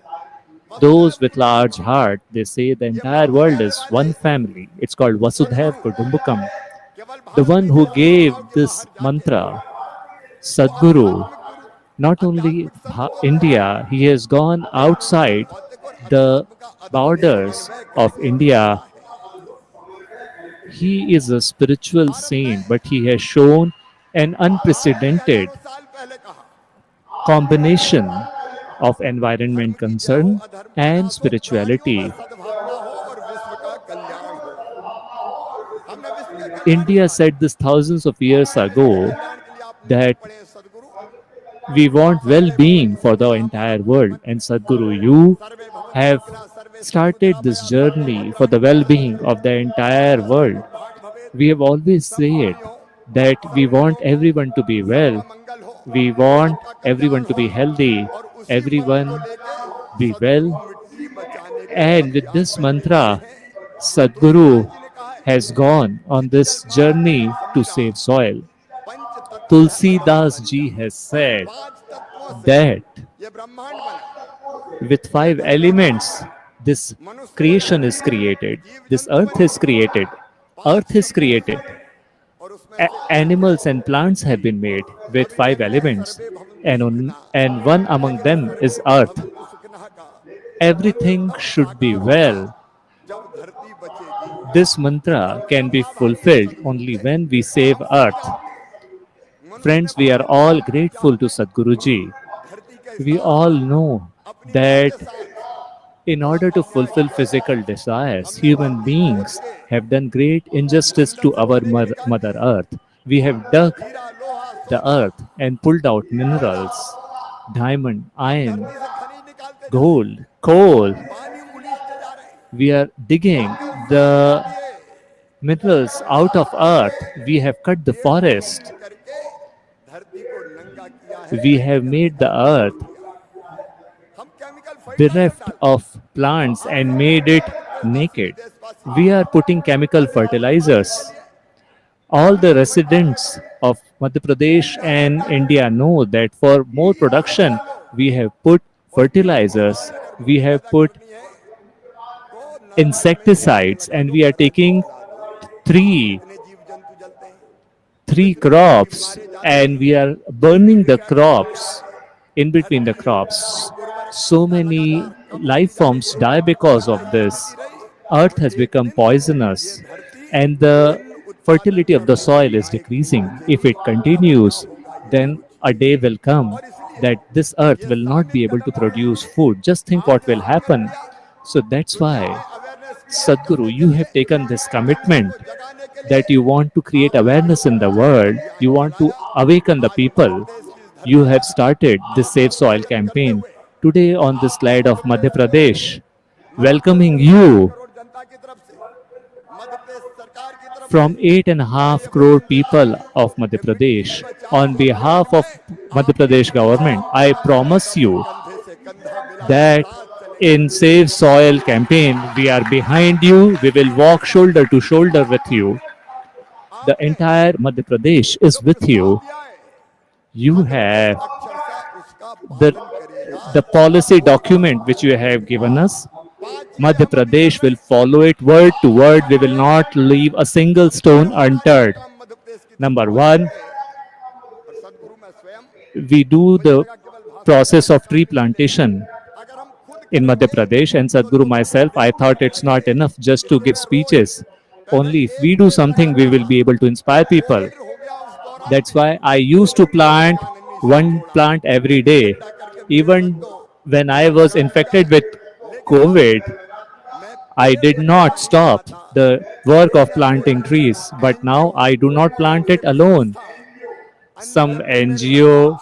Those with large heart, they say the entire world is one family. It's called Vasudhaiv Kutumbakam. The one who gave this mantra, Sadhguru, not only India, he has gone outside the borders of India. He is a spiritual saint, but he has shown an unprecedented combination of environment concern and spirituality. India said this thousands of years ago that we want well-being for the entire world, and Sadhguru, you have started this journey for the well-being of the entire world. We have always said that we want everyone to be well, we want everyone to be healthy, everyone be well, and with this mantra, Sadhguru has gone on this journey to save soil. Tulsi Das ji has said that with 5 elements, this creation is created, this earth is created, animals and plants have been made with 5 elements, and one among them is earth. Everything should be well. This mantra can be fulfilled only when we save earth. Friends, we are all grateful to Sadhguru Ji. We all know that in order to fulfill physical desires, human beings have done great injustice to our Mother Earth. We have dug the earth and pulled out minerals, diamond, iron, gold, coal. We are digging the minerals out of earth. We have cut the forest. We have made the earth bereft of plants and made it naked. We are putting chemical fertilizers. All the residents of Madhya Pradesh and India know that for more production, we have put fertilizers, we have put insecticides, and we are taking three crops and we are burning the crops in between the crops. So many life forms die because of this. Earth has become poisonous and the fertility of the soil is decreasing. If it continues, then a day will come that this earth will not be able to produce food. Just think what will happen. So that's why, Sadhguru, you have taken this commitment that you want to create awareness in the world, you want to awaken the people. You have started this Save Soil campaign. Today on the slide of Madhya Pradesh, welcoming you from 8.5 crore people of Madhya Pradesh. On behalf of Madhya Pradesh government, I promise you that in Save Soil campaign, we are behind you. We will walk shoulder to shoulder with you. The entire Madhya Pradesh is with you. You have the policy document which you have given us. Madhya Pradesh will follow it word to word. We will not leave a single stone unturned. Number one, we do the process of tree plantation in Madhya Pradesh, and Sadhguru myself, I thought it's not enough just to give speeches. Only if we do something, we will be able to inspire people. That's why I used to plant one plant every day. Even when I was infected with COVID, I did not stop the work of planting trees. But now I do not plant it alone. Some NGO,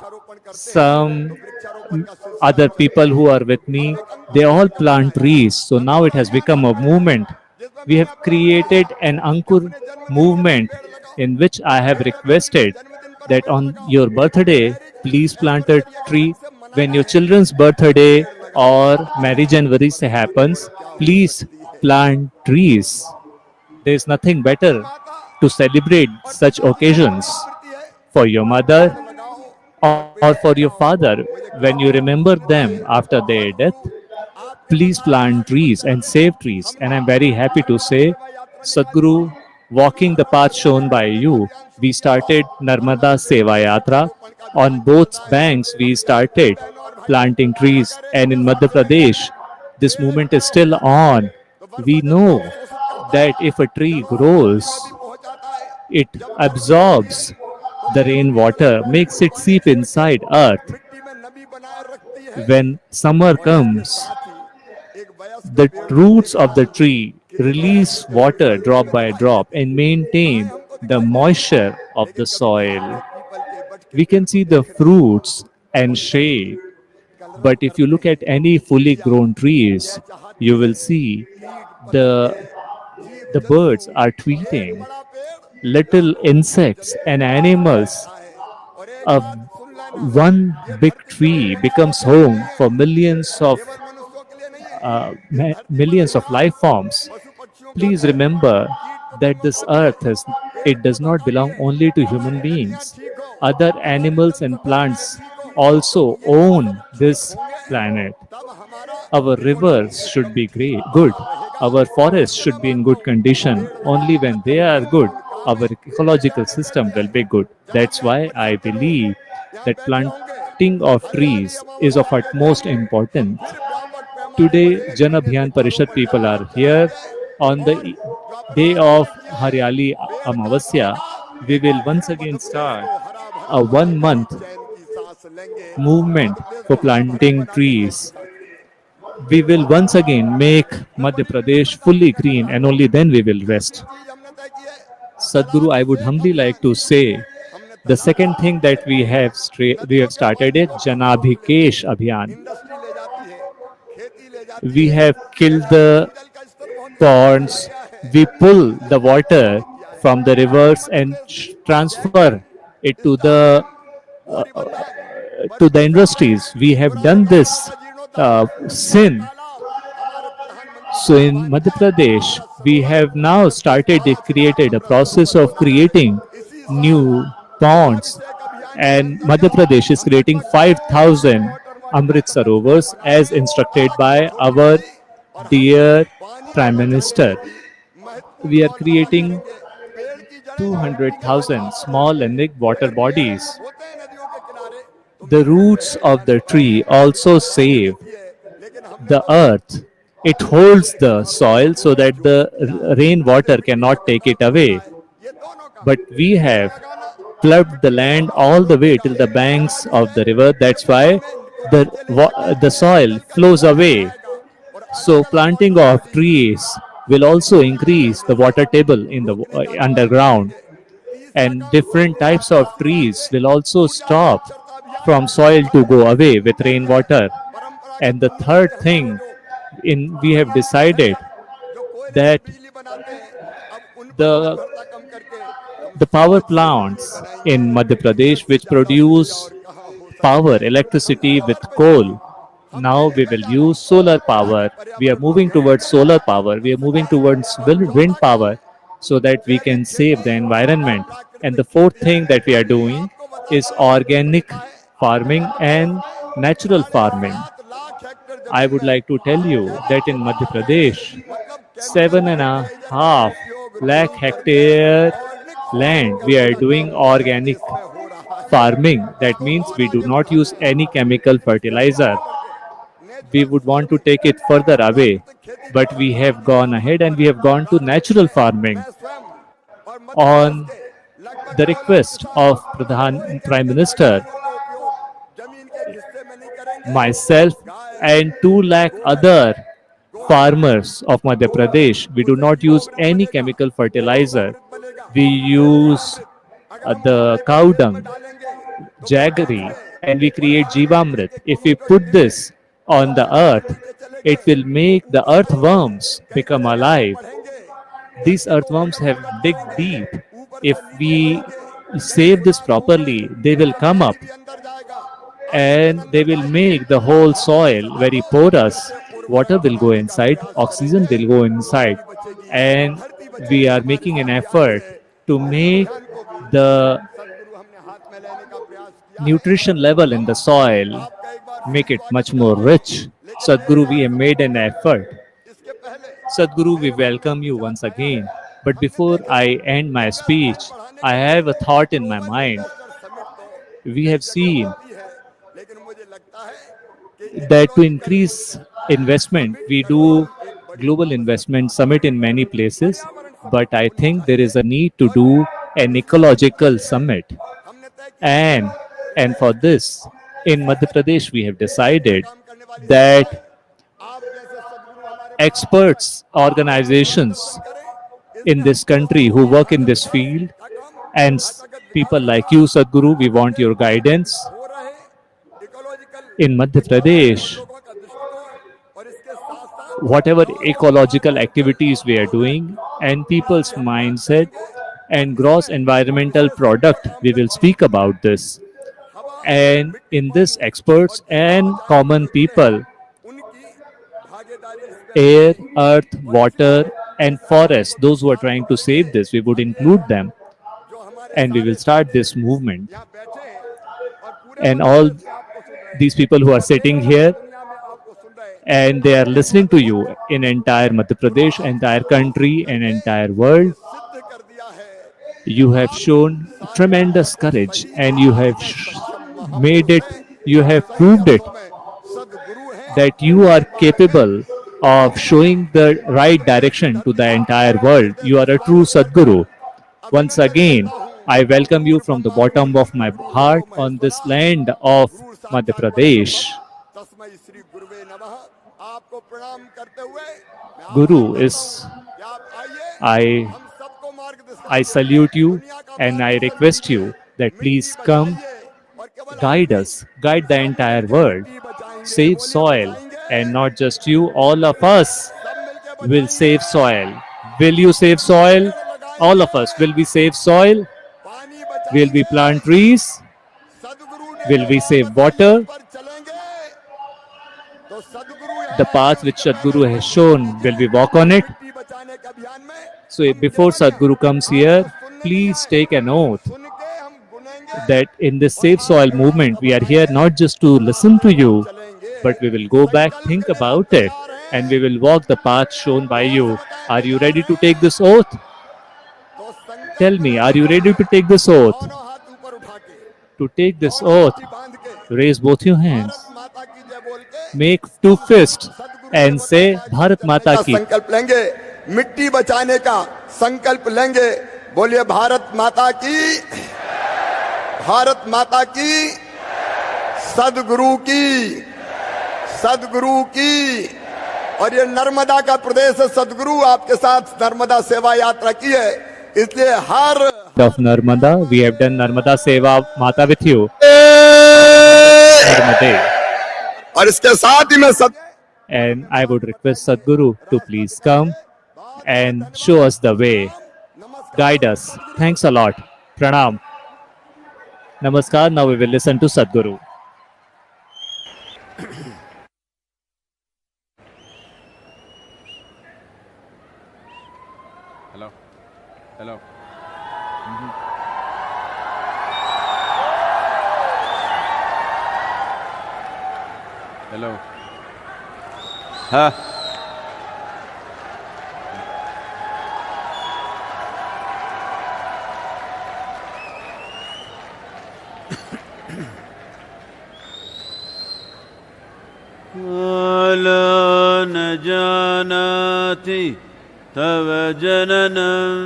some other people who are with me, they all plant trees. So now it has become a movement. We have created an Ankur movement in which I have requested that on your birthday, please plant a tree. When your children's birthday or marriage anniversary happens, please plant trees. There is nothing better to celebrate such occasions for your mother or for your father. When you remember them after their death, please plant trees and save trees. And I'm very happy to say, Sadhguru, walking the path shown by you, we started Narmada Seva Yatra. On both banks, we started planting trees. And in Madhya Pradesh, this movement is still on. We know that if a tree grows, it absorbs the rainwater, makes it seep inside earth. When summer comes, the roots of the tree release water drop by drop and maintain the moisture of the soil. We can see the fruits and shade, but if you look at any fully grown trees, you will see the birds are tweeting. Little insects and animals of one big tree becomes home for millions of life forms. Please remember that this earth it does not belong only to human beings. Other animals and plants also own this planet. Our rivers should be good. Our forests should be in good condition. Only when they are good, our ecological system will be good. That's why I believe that planting of trees is of utmost importance. Today, Jan Abhiyan Parishad people are here. On the day of Haryali Amavasya, we will once again start a 1 month movement for planting trees. We will once again make Madhya Pradesh fully green and only then we will rest. Sadhguru, I would humbly like to say the second thing that we have started is Janabhikesh Abhiyan. We have killed the ponds. We pull the water from the rivers and transfer it to the industries. We have done this sin. So in Madhya Pradesh, we have now created a process of creating new ponds, and Madhya Pradesh is creating 5,000 Amrit Sarovars as instructed by our dear Prime Minister. We are creating 200,000 small and big water bodies. The roots of the tree also save the earth. It holds the soil so that the rainwater cannot take it away. But we have plugged the land all the way till the banks of the river. That's why the soil flows away. So planting of trees will also increase the water table in the underground, and different types of trees will also stop from soil to go away with rainwater. And the third thing, we have decided that the power plants in Madhya Pradesh which produce power, electricity with coal, now we will use solar power. We are moving towards solar power. We are moving towards wind power so that we can save the environment. And the fourth thing that we are doing is organic farming and natural farming. I would like to tell you that in Madhya Pradesh, 7.5 lakh hectare land, we are doing organic farming. That means we do not use any chemical fertilizer. We would want to take it further away, but we have gone ahead and we have gone to natural farming. On the request of Prime Minister, myself and 2 lakh other farmers of Madhya Pradesh, we do not use any chemical fertilizer. We use the cow dung, jaggery, and we create Jivamrit. If we put this on the earth, it will make the earthworms become alive. These earthworms have dig deep. If we save this properly, they will come up and they will make the whole soil very porous. Water will go inside, oxygen will go inside, and we are making an effort to make the nutrition level in the soil, make it much more rich. Sadhguru, we have made an effort. Sadhguru, we welcome you once again. But before I end my speech, I have a thought in my mind. We have seen that to increase investment, we do global investment summit in many places, but I think there is a need to do an ecological summit. And for this, in Madhya Pradesh, we have decided that experts, organizations in this country who work in this field, and people like you, Sadhguru, we want your guidance. In Madhya Pradesh, whatever ecological activities we are doing and people's mindset and gross environmental product, we will speak about this. And in this, experts and common people, air, earth, water, and forest, those who are trying to save this, we would include them. And we will start this movement. And all these people who are sitting here, and they are listening to you in entire Madhya Pradesh, entire country, and entire world. You have shown tremendous courage, and you have made it, you have proved it, that you are capable of showing the right direction to the entire world. You are a true Sadhguru. Once again, I welcome you from the bottom of my heart on this land of Madhya Pradesh. Guru is, I I salute you and I request you that please come, guide us, guide the entire world, save soil, and not just you, all of us will save soil. Will you save soil? All of us. Will we save soil? Will we plant trees? Will we save water? The path which Sadhguru has shown, will we walk on it? So before Sadhguru comes here, please take an oath that in this Save Soil movement, we are here not just to listen to you, but we will go back, think about it, and we will walk the path shown by you. Are you ready to take this oath? Tell me, are you ready to take this oath? To take this oath, raise both your hands. Make two fists and say Bharat Mata Ki.
संकल्प लेंगे, मिट्टी बचाने का संकल्प लेंगे। बोलिए भारत माता की, भारत माता की, सद्गुरु की, सद्गुरु की। और ये नर्मदा का प्रदेश है, सद्गुरु आपके साथ नर्मदा सेवा यात्रा की है, इसलिए हर
of Narmada, we have done Narmada Seva Mata with you.
और इसके साथ ही मैं
And I would request Sadhguru to please come and show us the way, guide us. Thanks a lot. Pranam. Namaskar. Now we will listen to Sadhguru.
Hello. Hello. Hello. Huh? Kala na janati tava jananam,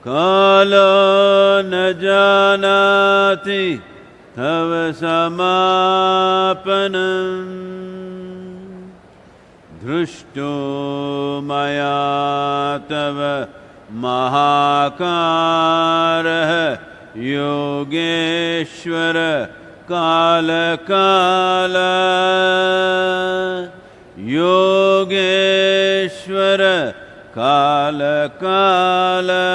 Kala na janati tava samapanam, Dhrushto maya tava mahakarah yogeshwara kala kala, yogeshwara kala kala.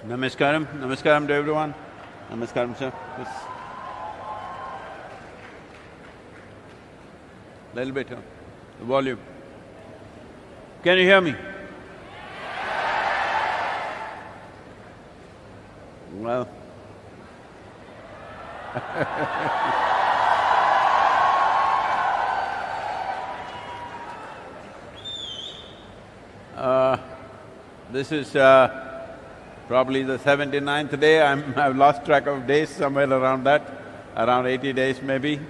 Namaskaram, namaskaram to everyone. Namaskaram, sir. Yes. Little bit, huh? The volume. Can you hear me? Well. This is probably the 79th day. I've lost track of days, somewhere around that, around 80 days maybe.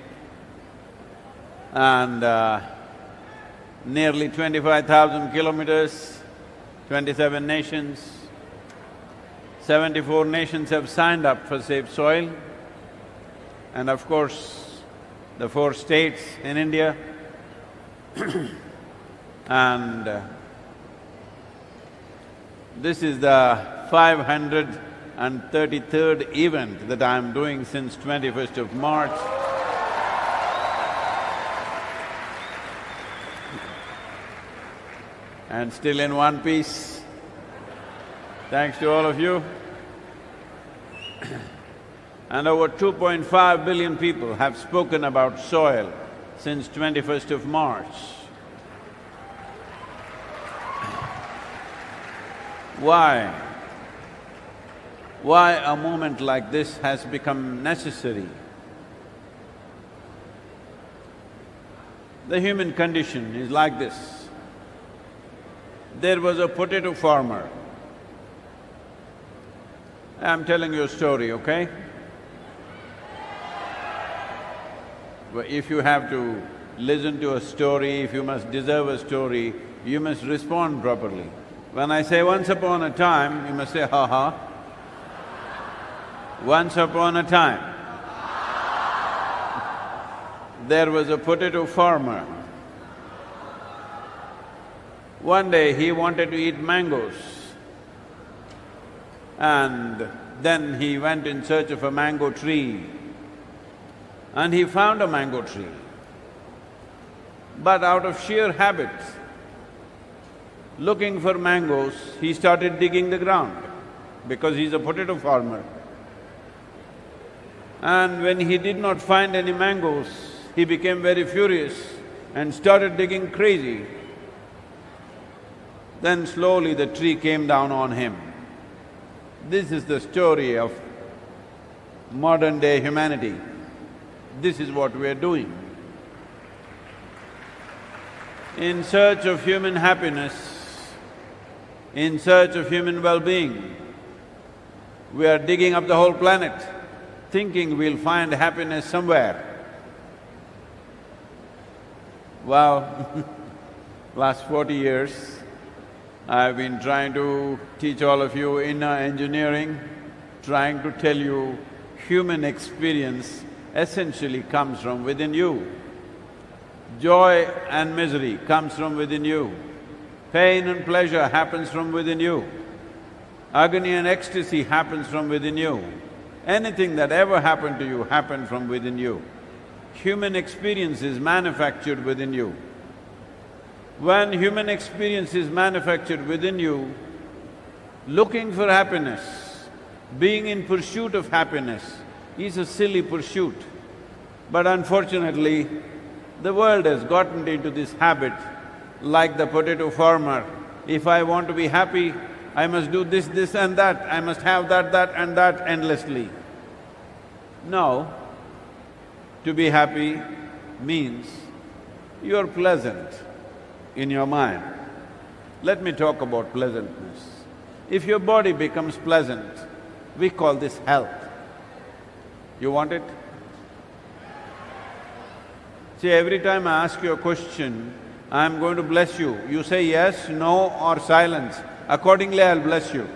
And nearly 25,000 kilometers, 27 nations, 74 nations have signed up for Save Soil, and of course, the 4 states in India. And this is the 533rd event that I'm doing since 21st of March. And still in one piece. Thanks to all of you. And over 2.5 billion people have spoken about soil since 21st of March. Why? Why a movement like this has become necessary? The human condition is like this. There was a potato farmer. I'm telling you a story, okay? But if you have to listen to a story, if you must deserve a story, you must respond properly. When I say once upon a time, you must say, ha ha. Once upon a time. there was a potato farmer. One day he wanted to eat mangoes, and then he went in search of a mango tree, and he found a mango tree. But out of sheer habit, looking for mangoes, he started digging the ground because he's a potato farmer. And when he did not find any mangoes, he became very furious and started digging crazy. Then slowly the tree came down on him. This is the story of modern day humanity. This is what we are doing. In search of human happiness, in search of human well-being, we are digging up the whole planet, thinking we'll find happiness somewhere. Wow, last 40 years, I've been trying to teach all of you inner engineering, trying to tell you human experience essentially comes from within you. Joy and misery comes from within you. Pain and pleasure happens from within you. Agony and ecstasy happens from within you. Anything that ever happened to you happened from within you. Human experience is manufactured within you. When human experience is manufactured within you, looking for happiness, being in pursuit of happiness is a silly pursuit. But unfortunately, the world has gotten into this habit like the potato farmer. If I want to be happy, I must do this, this and that, I must have that and that endlessly. No, to be happy means you're pleasant in your mind. Let me talk about pleasantness. If your body becomes pleasant, we call this health. You want it? See, every time I ask you a question, I'm going to bless you. You say yes, no or silence. Accordingly, I'll bless you.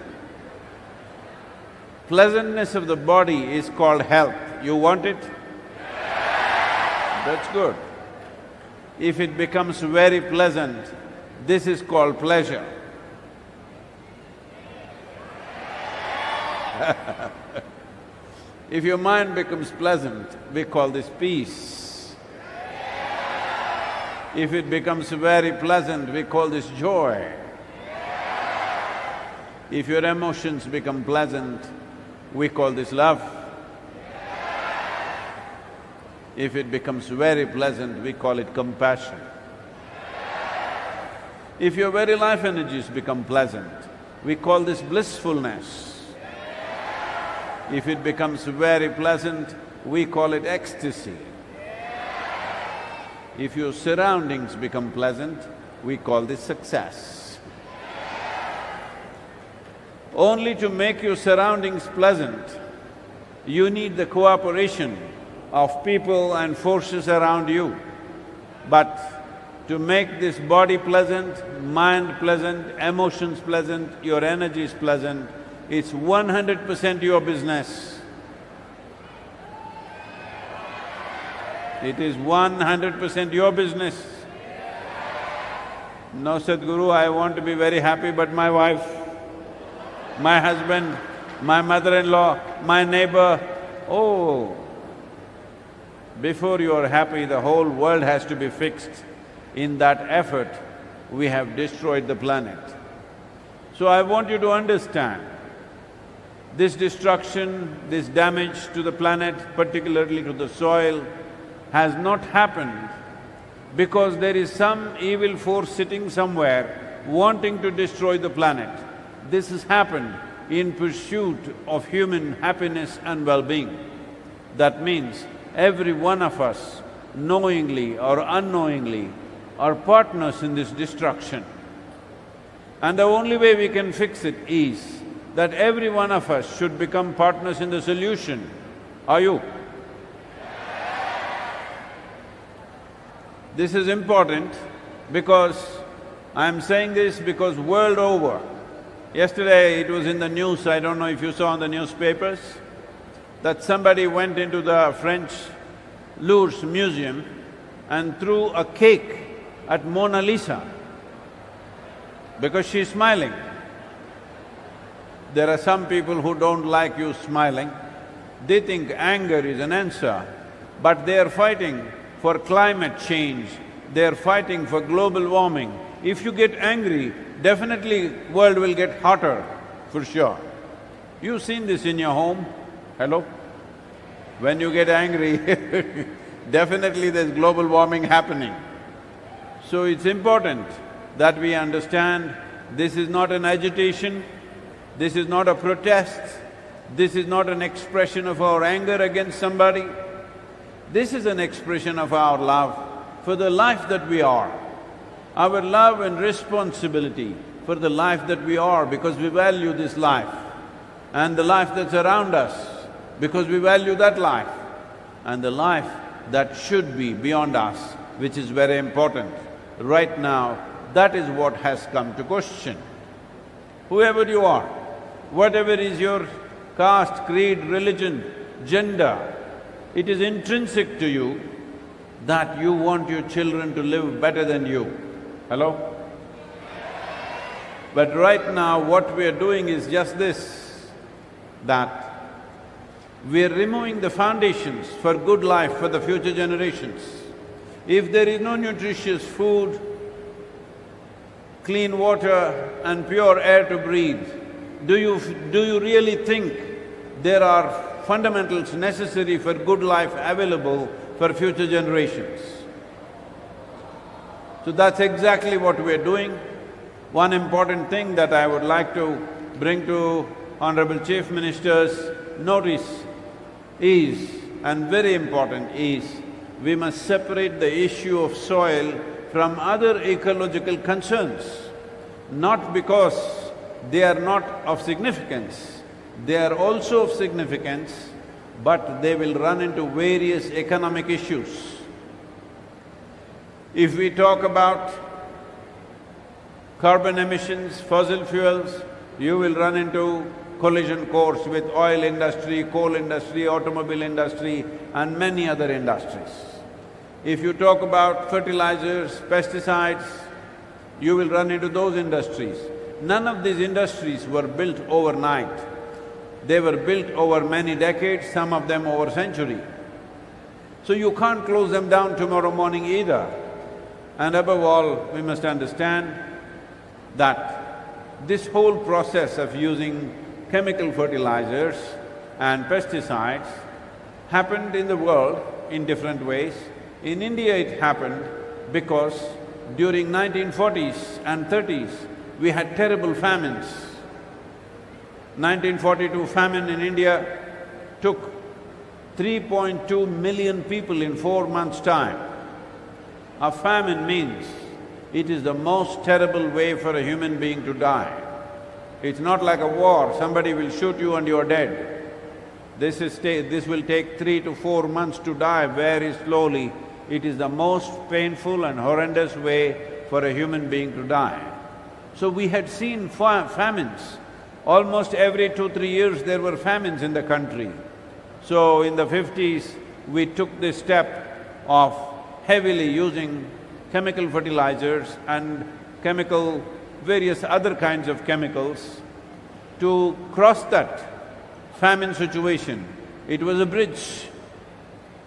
Pleasantness of the body is called health. You want it? That's good. If it becomes very pleasant, this is called pleasure. If your mind becomes pleasant, we call this peace. If it becomes very pleasant, we call this joy. If your emotions become pleasant, we call this love. If it becomes very pleasant, we call it compassion. If your very life energies become pleasant, we call this blissfulness. If it becomes very pleasant, we call it ecstasy. If your surroundings become pleasant, we call this success. Only to make your surroundings pleasant, you need the cooperation of people and forces around you. But to make this body pleasant, mind pleasant, emotions pleasant, your energies pleasant, it's 100% your business. It is 100% your business. No, Sadhguru, I want to be very happy, but my wife, my husband, my mother-in-law, my neighbor, oh, before you are happy, the whole world has to be fixed. In that effort, we have destroyed the planet. So I want you to understand, this destruction, this damage to the planet, particularly to the soil, has not happened because there is some evil force sitting somewhere wanting to destroy the planet. This has happened in pursuit of human happiness and well-being. That means every one of us, knowingly or unknowingly, are partners in this destruction. And the only way we can fix it is that every one of us should become partners in the solution. Are you? This is important because I'm saying this because world over, yesterday it was in the news, I don't know if you saw in the newspapers, that somebody went into the French Louvre museum and threw a cake at Mona Lisa because she's smiling. There are some people who don't like you smiling. They think anger is an answer, but they are fighting for climate change, they are fighting for global warming. If you get angry, definitely world will get hotter, for sure. You've seen this in your home, hello? When you get angry, definitely there's global warming happening. So it's important that we understand this is not an agitation, this is not a protest, this is not an expression of our anger against somebody. This is an expression of our love for the life that we are, our love and responsibility for the life that we are because we value this life, and the life that's around us because we value that life, and the life that should be beyond us, which is very important. Right now, that is what has come to question. Whoever you are, whatever is your caste, creed, religion, gender, it is intrinsic to you that you want your children to live better than you. Hello? But right now what we are doing is just this, that we are removing the foundations for good life for the future generations. If there is no nutritious food, clean water and pure air to breathe, do you really think there are fundamentals necessary for good life available for future generations? So that's exactly what we're doing. One important thing that I would like to bring to Honorable Chief Minister's notice is, and very important is, we must separate the issue of soil from other ecological concerns, not because they are not of significance, they are also of significance, but they will run into various economic issues. If we talk about carbon emissions, fossil fuels, you will run into collision course with oil industry, coal industry, automobile industry and many other industries. If you talk about fertilizers, pesticides, you will run into those industries. None of these industries were built overnight. They were built over many decades, some of them over a century. So you can't close them down tomorrow morning either. And above all, we must understand that this whole process of using chemical fertilizers and pesticides happened in the world in different ways. In India it happened because during 1940s and 30s, we had terrible famines. 1942 famine in India took 3.2 million people in 4 months' time. A famine means it is the most terrible way for a human being to die. It's not like a war, somebody will shoot you and you're dead. This will take 3 to 4 months to die very slowly. It is the most painful and horrendous way for a human being to die. So we had seen famines. Almost every 2-3 years there were famines in the country. So in the 50s, we took this step of heavily using chemical fertilizers and various other kinds of chemicals to cross that famine situation. It was a bridge.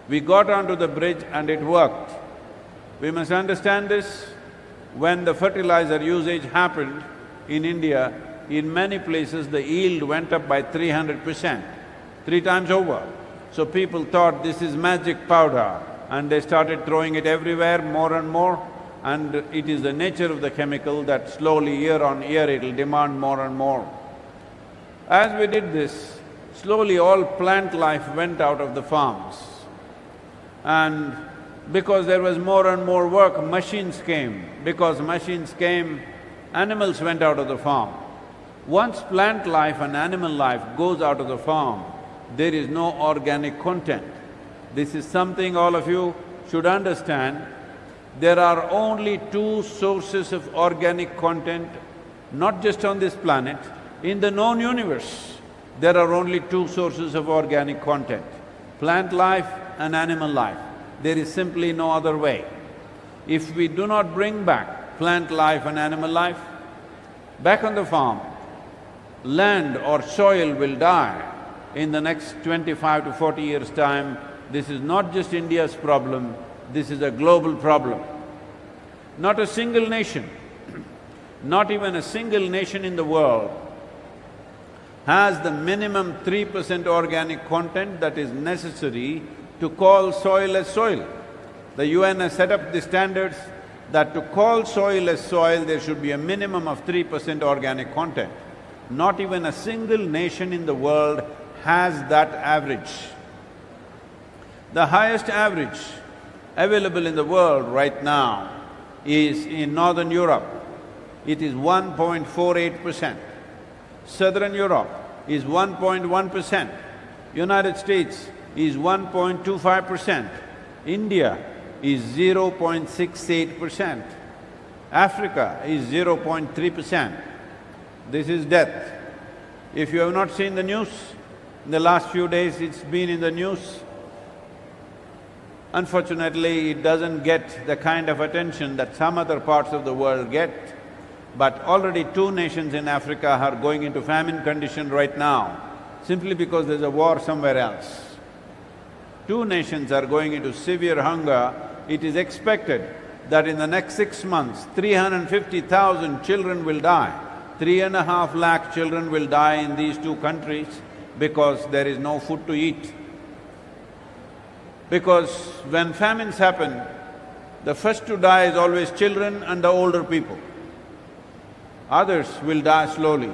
We got onto the bridge and it worked. We must understand this. When the fertilizer usage happened in India, in many places the yield went up by 300%, 3 times over. So people thought this is magic powder and they started throwing it everywhere more and more, and it is the nature of the chemical that slowly year on year it'll demand more and more. As we did this, slowly all plant life went out of the farms. And because there was more and more work, machines came. Because machines came, animals went out of the farm. Once plant life and animal life goes out of the farm, there is no organic content. This is something all of you should understand. There are only 2 sources of organic content, not just on this planet, in the known universe. There are only 2 sources of organic content, plant life and animal life. There is simply no other way. if we do not bring back plant life and animal life, back on the farm, land or soil will die in the next 25 to 40 years' time. This is not just India's problem, this is a global problem. Not a single nation, not even a single nation in the world has the minimum 3% organic content that is necessary to call soil as soil. The UN has set up the standards that to call soil as soil, there should be a minimum of 3% organic content. Not even a single nation in the world has that average. The highest average available in the world right now is in Northern Europe. It is 1.48%. Southern Europe is 1.1%. United States is 1.25%. India is 0.68%. Africa is 0.3%. This is death. If you have not seen the news, in the last few days it's been in the news. Unfortunately, it doesn't get the kind of attention that some other parts of the world get, but already 2 nations in Africa are going into famine condition right now, simply because there's a war somewhere else. 2 nations are going into severe hunger. It is expected that in the next 6 months, 350,000 children will die. 3.5 lakh children will die in these 2 countries because there is no food to eat. Because when famines happen, the first to die is always children and the older people. Others will die slowly.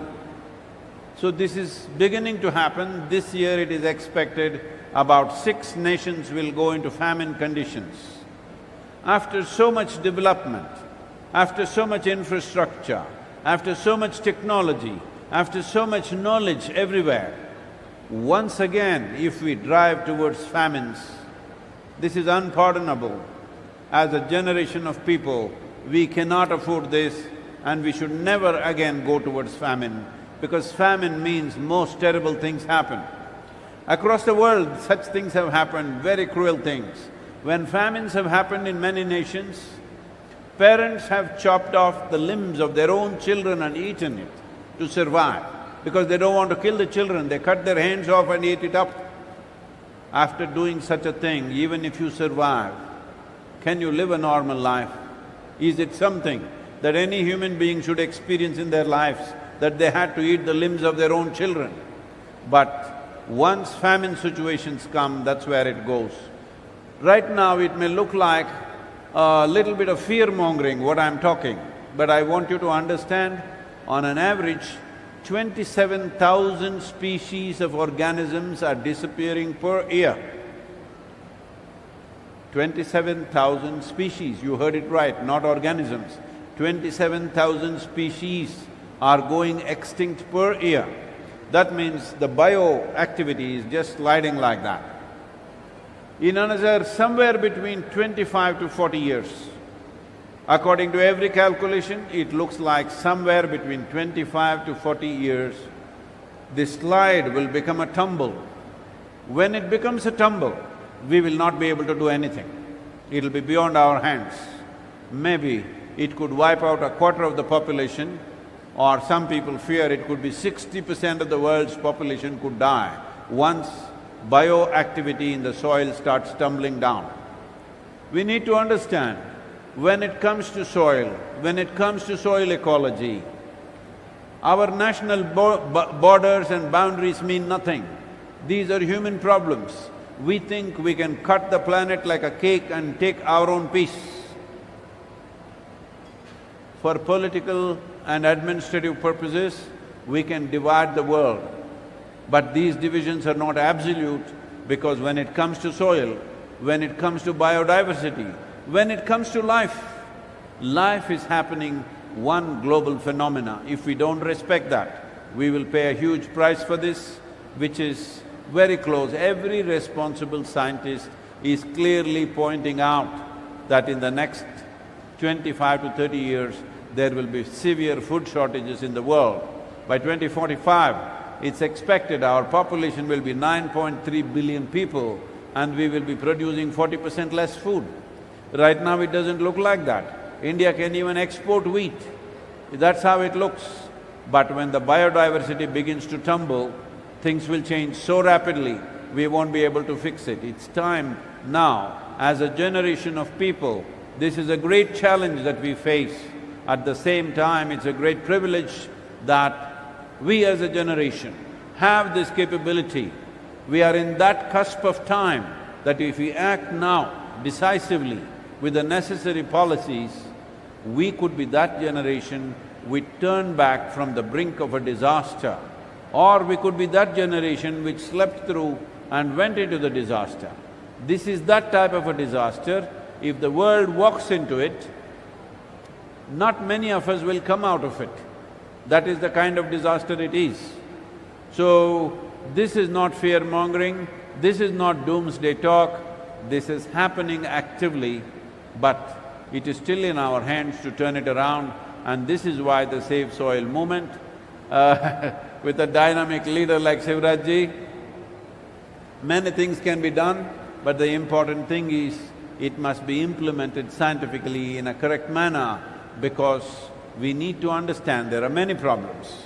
So this is beginning to happen. This year it is expected about 6 nations will go into famine conditions. After so much development, after so much infrastructure, after so much technology, after so much knowledge everywhere, once again if we drive towards famines, this is unpardonable. As a generation of people, we cannot afford this and we should never again go towards famine, because famine means most terrible things happen. Across the world, such things have happened, very cruel things. When famines have happened in many nations, parents have chopped off the limbs of their own children and eaten it to survive. Because they don't want to kill the children, they cut their hands off and eat it up. After doing such a thing, even if you survive, can you live a normal life? Is it something that any human being should experience in their lives, that they had to eat the limbs of their own children? But once famine situations come, that's where it goes. Right now it may look like a little bit of fear-mongering what I'm talking, but I want you to understand, on an average, 27,000 species of organisms are disappearing per year. 27,000 species, you heard it right, not organisms. 27,000 species are going extinct per year. That means the bioactivity is just sliding like that. In another somewhere between 25 to 40 years, according to every calculation, it looks like somewhere between 25 to 40 years, this slide will become a tumble. When it becomes a tumble, we will not be able to do anything. It'll be beyond our hands. Maybe it could wipe out a quarter of the population, or some people fear it could be 60% of the world's population could die once bioactivity in the soil starts tumbling down. We need to understand, when it comes to soil, when it comes to soil ecology, our national borders and boundaries mean nothing. These are human problems. We think we can cut the planet like a cake and take our own piece. For political and administrative purposes, we can divide the world. But these divisions are not absolute, because when it comes to soil, when it comes to biodiversity, when it comes to life, life is happening one global phenomena. If we don't respect that, we will pay a huge price for this, which is very close. Every responsible scientist is clearly pointing out that in the next 25 to 30 years, there will be severe food shortages in the world. By 2045, it's expected our population will be 9.3 billion people and we will be producing 40% less food. Right now it doesn't look like that. India can even export wheat. That's how it looks. But when the biodiversity begins to tumble, things will change so rapidly, we won't be able to fix it. It's time now, as a generation of people, this is a great challenge that we face. At the same time, it's a great privilege that we as a generation have this capability. We are in that cusp of time that if we act now decisively with the necessary policies, we could be that generation which turned back from the brink of a disaster, or we could be that generation which slept through and went into the disaster. This is that type of a disaster. If the world walks into it, not many of us will come out of it. That is the kind of disaster it is. So, this is not fear-mongering, this is not doomsday talk, this is happening actively, but it is still in our hands to turn it around, and this is why the Save Soil movement, with a dynamic leader like Shivraj ji, many things can be done, but the important thing is it must be implemented scientifically in a correct manner, because we need to understand there are many problems.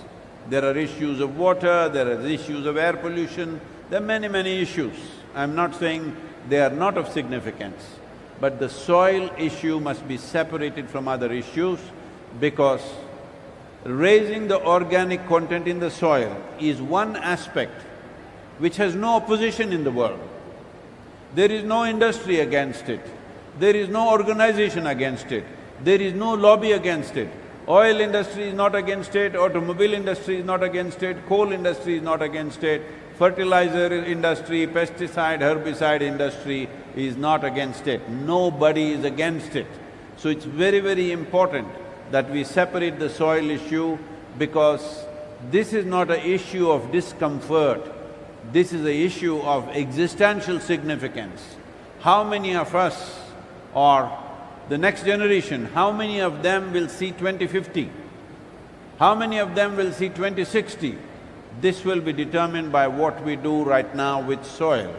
There are issues of water, there are issues of air pollution, there are many issues. I'm not saying they are not of significance, but the soil issue must be separated from other issues, because raising the organic content in the soil is one aspect which has no opposition in the world. There is no industry against it, there is no organization against it, there is no lobby against it. Oil industry is not against it, automobile industry is not against it, coal industry is not against it, fertilizer industry, pesticide, herbicide industry is not against it. Nobody is against it. So it's very important that we separate the soil issue, because this is not an issue of discomfort, this is an issue of existential significance. How many of us, or the next generation, how many of them will see 2050? How many of them will see 2060? This will be determined by what we do right now with soil.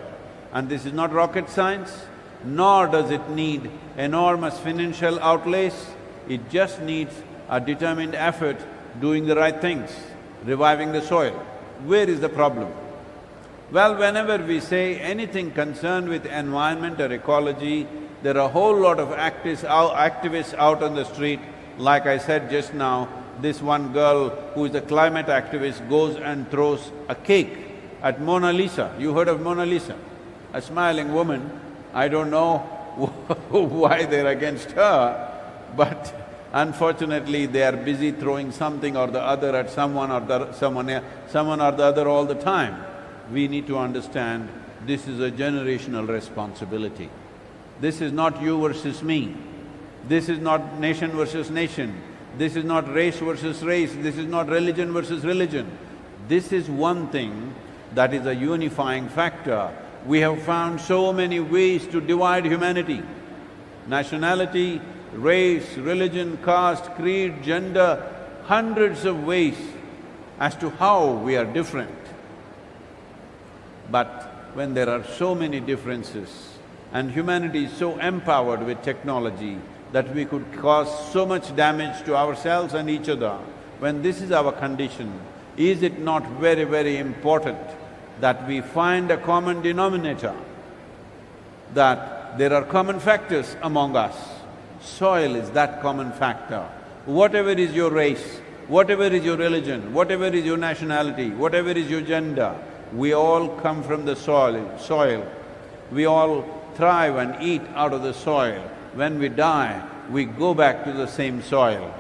And this is not rocket science, nor does it need enormous financial outlays, it just needs a determined effort doing the right things, reviving the soil. Where is the problem? Well, whenever we say anything concerned with environment or ecology, there are a whole lot of activists out on the street. Like I said just now, this one girl who is a climate activist goes and throws a cake at Mona Lisa. You heard of Mona Lisa? A smiling woman. I don't know why they're against her, but unfortunately they are busy throwing something or the other at someone or the other all the time. We need to understand this is a generational responsibility. This is not you versus me. This is not nation versus nation. This is not race versus race. This is not religion versus religion. This is one thing that is a unifying factor. We have found so many ways to divide humanity. Nationality, race, religion, caste, creed, gender, hundreds of ways as to how we are different. But when there are so many differences, and humanity is so empowered with technology that we could cause so much damage to ourselves and each other, when this is our condition, is it not very important that we find a common denominator, that there are common factors among us? Soil is that common factor. Whatever is your race, whatever is your religion, whatever is your nationality, whatever is your gender, we all come from the soil. We all thrive and eat out of the soil. When we die, we go back to the same soil.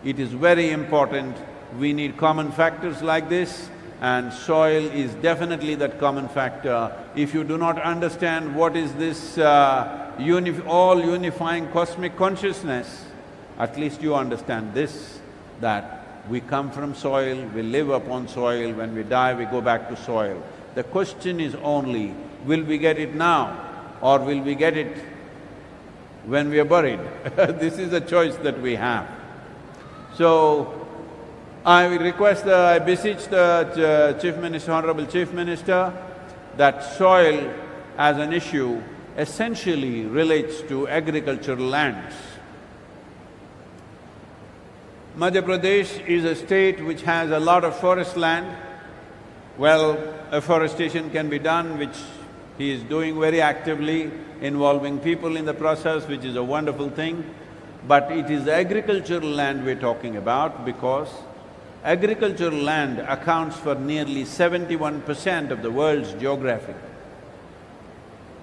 It is very important, we need common factors like this, and soil is definitely that common factor. If you do not understand what is this all-unifying cosmic consciousness, at least you understand this, that we come from soil, we live upon soil, when we die we go back to soil. The question is only, will we get it now or will we get it when we are buried? This is a choice that we have. So, I beseech the Chief Minister, Honorable Chief Minister, that soil as an issue essentially relates to agricultural lands. Madhya Pradesh is a state which has a lot of forest land. Well, afforestation can be done, which he is doing very actively, involving people in the process, which is a wonderful thing. But it is agricultural land we're talking about, because agricultural land accounts for nearly 71% of the world's geography.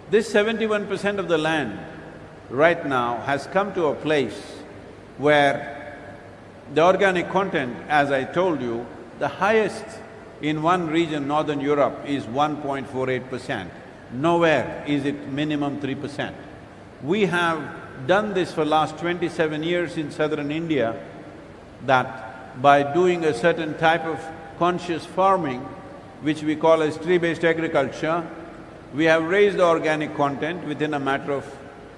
This 71% of the land right now has come to a place where the organic content, as I told you, the highest in one region, Northern Europe, is 1.48%. Nowhere is it minimum 3%. We have done this for last 27 years in southern India, that by doing a certain type of conscious farming, which we call as tree-based agriculture, we have raised the organic content within a matter of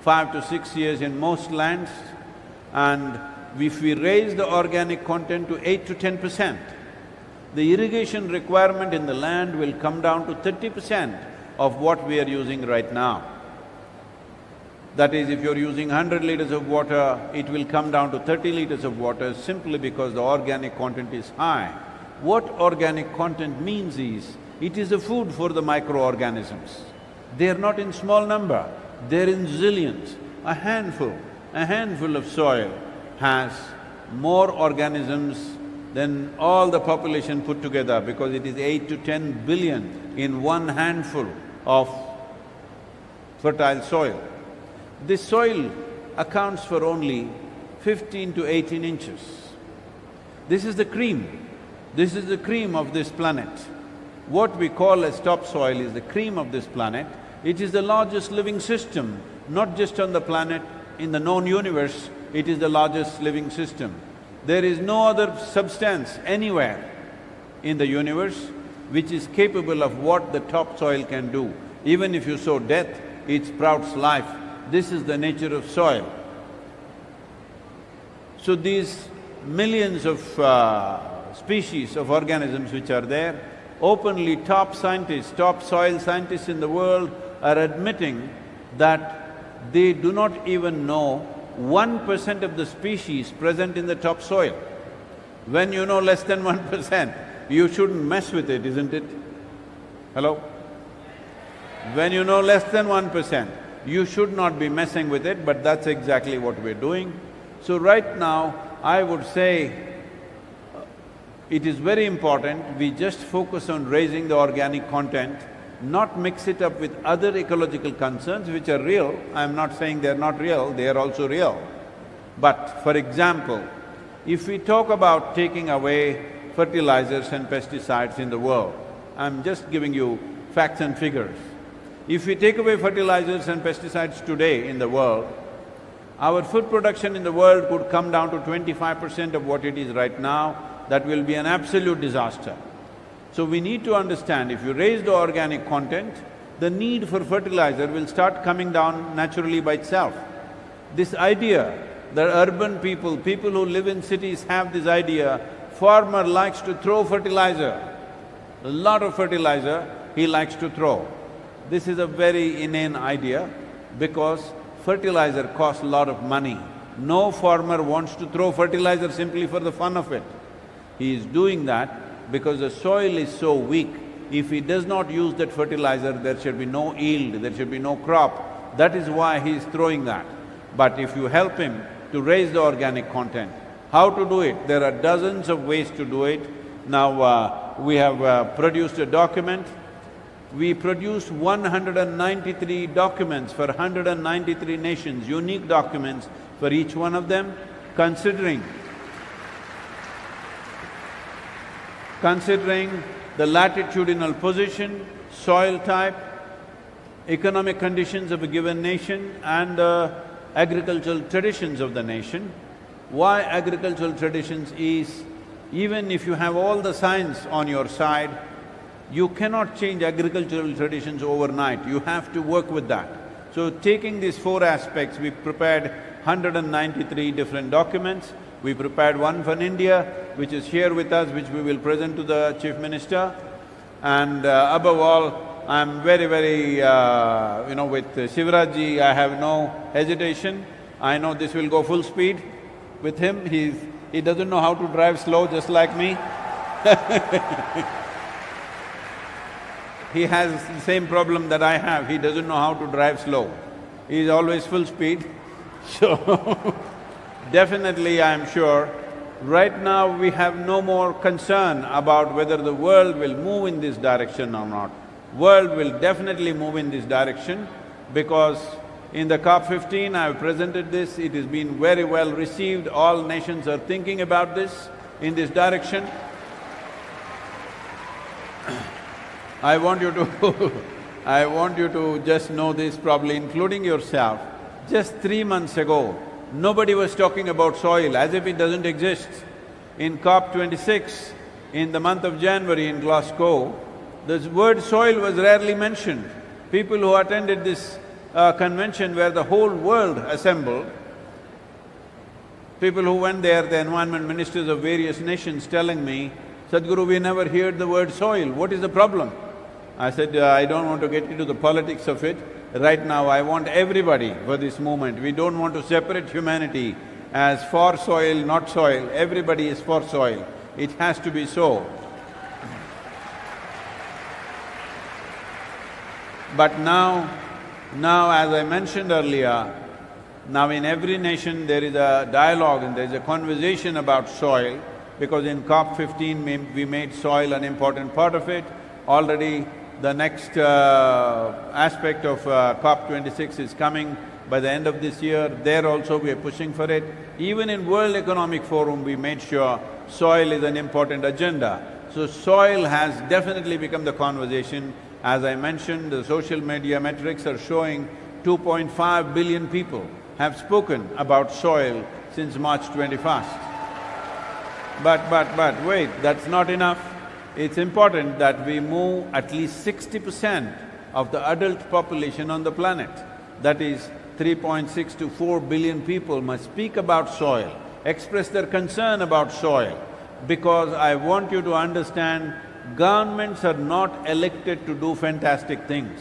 5 to 6 years in most lands, and if we raise the organic content to 8 to 10%, the irrigation requirement in the land will come down to 30% of what we are using right now. That is, if you're using 100 liters of water, it will come down to 30 liters of water simply because the organic content is high. What organic content means is, it is a food for the microorganisms. They are not in small number, they're in zillions. A handful of soil has more organisms than all the population put together, because it is 8 to 10 billion in one handful of fertile soil. This soil accounts for only 15 to 18 inches. This is the cream. This is the cream of this planet. What we call as topsoil is the cream of this planet. It is the largest living system, not just on the planet, in the known universe, it is the largest living system. There is no other substance anywhere in the universe which is capable of what the topsoil can do. Even if you sow death, it sprouts life. This is the nature of soil. So these millions of species of organisms which are there, openly top scientists, top soil scientists in the world are admitting that they do not even know 1% of the species present in the topsoil. When you know less than 1%, you shouldn't mess with it, isn't it? Hello? When you know less than 1%, you should not be messing with it, but that's exactly what we're doing. So right now, I would say it is very important we just focus on raising the organic content, not mix it up with other ecological concerns which are real. I'm not saying they're not real, they are also real. But for example, if we talk about taking away fertilizers and pesticides in the world, I'm just giving you facts and figures. If we take away fertilizers and pesticides today in the world, our food production in the world could come down to 25% of what it is right now. That will be an absolute disaster. So we need to understand, if you raise the organic content, the need for fertilizer will start coming down naturally by itself. This idea that urban people who live in cities have this idea, farmer likes to throw fertilizer, a lot of fertilizer he likes to throw. This is a very inane idea because fertilizer costs a lot of money. No farmer wants to throw fertilizer simply for the fun of it. He is doing that because the soil is so weak. If he does not use that fertilizer, there should be no yield, there should be no crop. That is why he is throwing that. But if you help him to raise the organic content, how to do it? There are dozens of ways to do it. Now, we have produced a document. We produced 193 documents for 193 nations, unique documents for each one of them, considering the latitudinal position, soil type, economic conditions of a given nation and the agricultural traditions of the nation. Why agricultural traditions is, even if you have all the science on your side, you cannot change agricultural traditions overnight, you have to work with that. So taking these four aspects, we prepared 193 different documents. We prepared one for India, which is here with us, which we will present to the Chief Minister. And above all, I'm very, very, with Shivraj ji, I have no hesitation. I know this will go full speed with him. He doesn't know how to drive slow, just like me. He has the same problem that I have, he doesn't know how to drive slow. He is always full speed. So, definitely I'm sure, right now we have no more concern about whether the world will move in this direction or not. World will definitely move in this direction because in the COP15 I've presented this, it has been very well received, all nations are thinking about this, in this direction. I want you to just know this, probably including yourself. Just 3 months ago, nobody was talking about soil as if it doesn't exist. In COP26, in the month of January in Glasgow, the word soil was rarely mentioned. People who attended this convention where the whole world assembled, people who went there, the environment ministers of various nations telling me, Sadhguru, we never heard the word soil, what is the problem? I said, I don't want to get into the politics of it. Right now, I want everybody for this movement. We don't want to separate humanity as for soil, not soil. Everybody is for soil. It has to be so. But now, as I mentioned earlier, now in every nation there is a dialogue and there is a conversation about soil, because in COP15 we made soil an important part of it. Already the next aspect of COP26 is coming by the end of this year. There also we are pushing for it. Even in World Economic Forum we made sure soil is an important agenda. So soil has definitely become the conversation. As I mentioned, the social media metrics are showing 2.5 billion people have spoken about soil since March 21st. But wait, that's not enough. It's important that we move at least 60% of the adult population on the planet. That is 3.6 to 4 billion people must speak about soil, express their concern about soil. Because I want you to understand, governments are not elected to do fantastic things.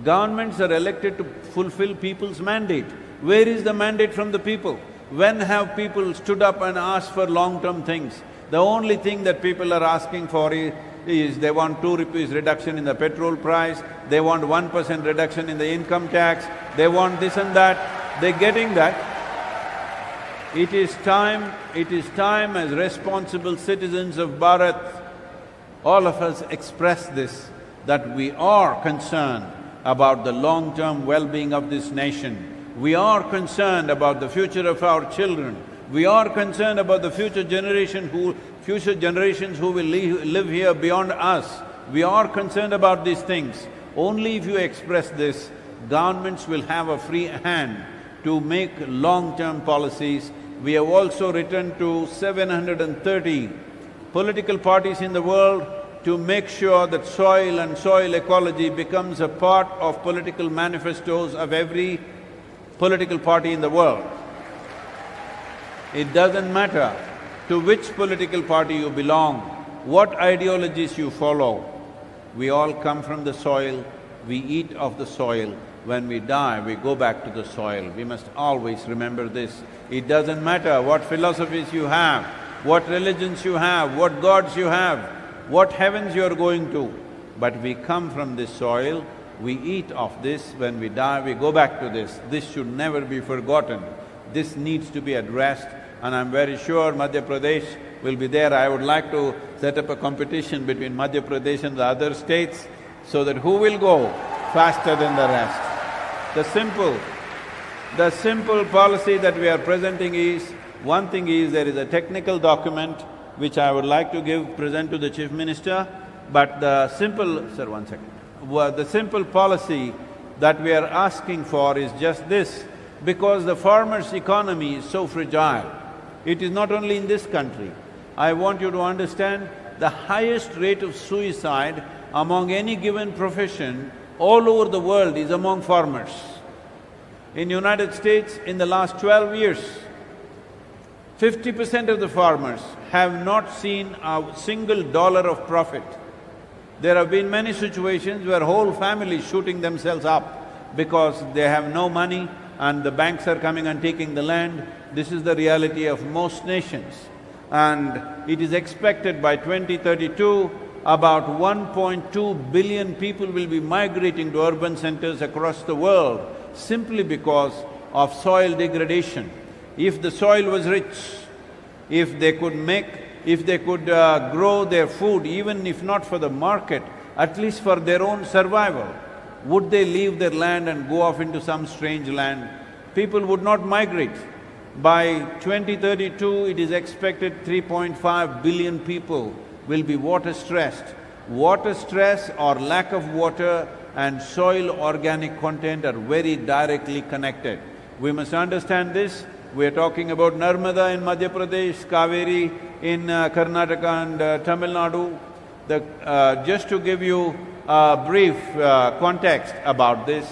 Governments are elected to fulfill people's mandate. Where is the mandate from the people? When have people stood up and asked for long-term things? The only thing that people are asking for is they want 2 rupees reduction in the petrol price, they want 1% reduction in the income tax, they want this and that, they're getting that. It is time as responsible citizens of Bharat, all of us express this, that we are concerned about the long-term well-being of this nation. We are concerned about the future of our children. We are concerned about the future generations who will live here beyond us. We are concerned about these things. Only if you express this, governments will have a free hand to make long-term policies. We have also written to 730 political parties in the world to make sure that soil and soil ecology becomes a part of political manifestos of every political party in the world. It doesn't matter to which political party you belong, what ideologies you follow. We all come from the soil, we eat of the soil. When we die, we go back to the soil. We must always remember this. It doesn't matter what philosophies you have, what religions you have, what gods you have, what heavens you are going to, but we come from this soil, we eat of this. When we die, we go back to this. This should never be forgotten. This needs to be addressed, and I'm very sure Madhya Pradesh will be there. I would like to set up a competition between Madhya Pradesh and the other states so that who will go faster than the rest. The simple policy that we are presenting is, one thing is there is a technical document which I would like to present to the Chief Minister, but the simple… Sir, 1 second. The simple policy that we are asking for is just this, because the farmer's economy is so fragile. It is not only in this country. I want you to understand the highest rate of suicide among any given profession all over the world is among farmers. In United States, in the last 12 years, 50% of the farmers have not seen a single dollar of profit. There have been many situations where whole families shooting themselves up because they have no money and the banks are coming and taking the land. This is the reality of most nations. And it is expected by 2032, about 1.2 billion people will be migrating to urban centers across the world simply because of soil degradation. If the soil was rich, if they could grow their food, even if not for the market, at least for their own survival, would they leave their land and go off into some strange land? People would not migrate. By 2032, it is expected 3.5 billion people will be water stressed. Water stress or lack of water and soil organic content are very directly connected. We must understand this. We are talking about Narmada in Madhya Pradesh, Kaveri in Karnataka and Tamil Nadu. Just to give you a brief context about this,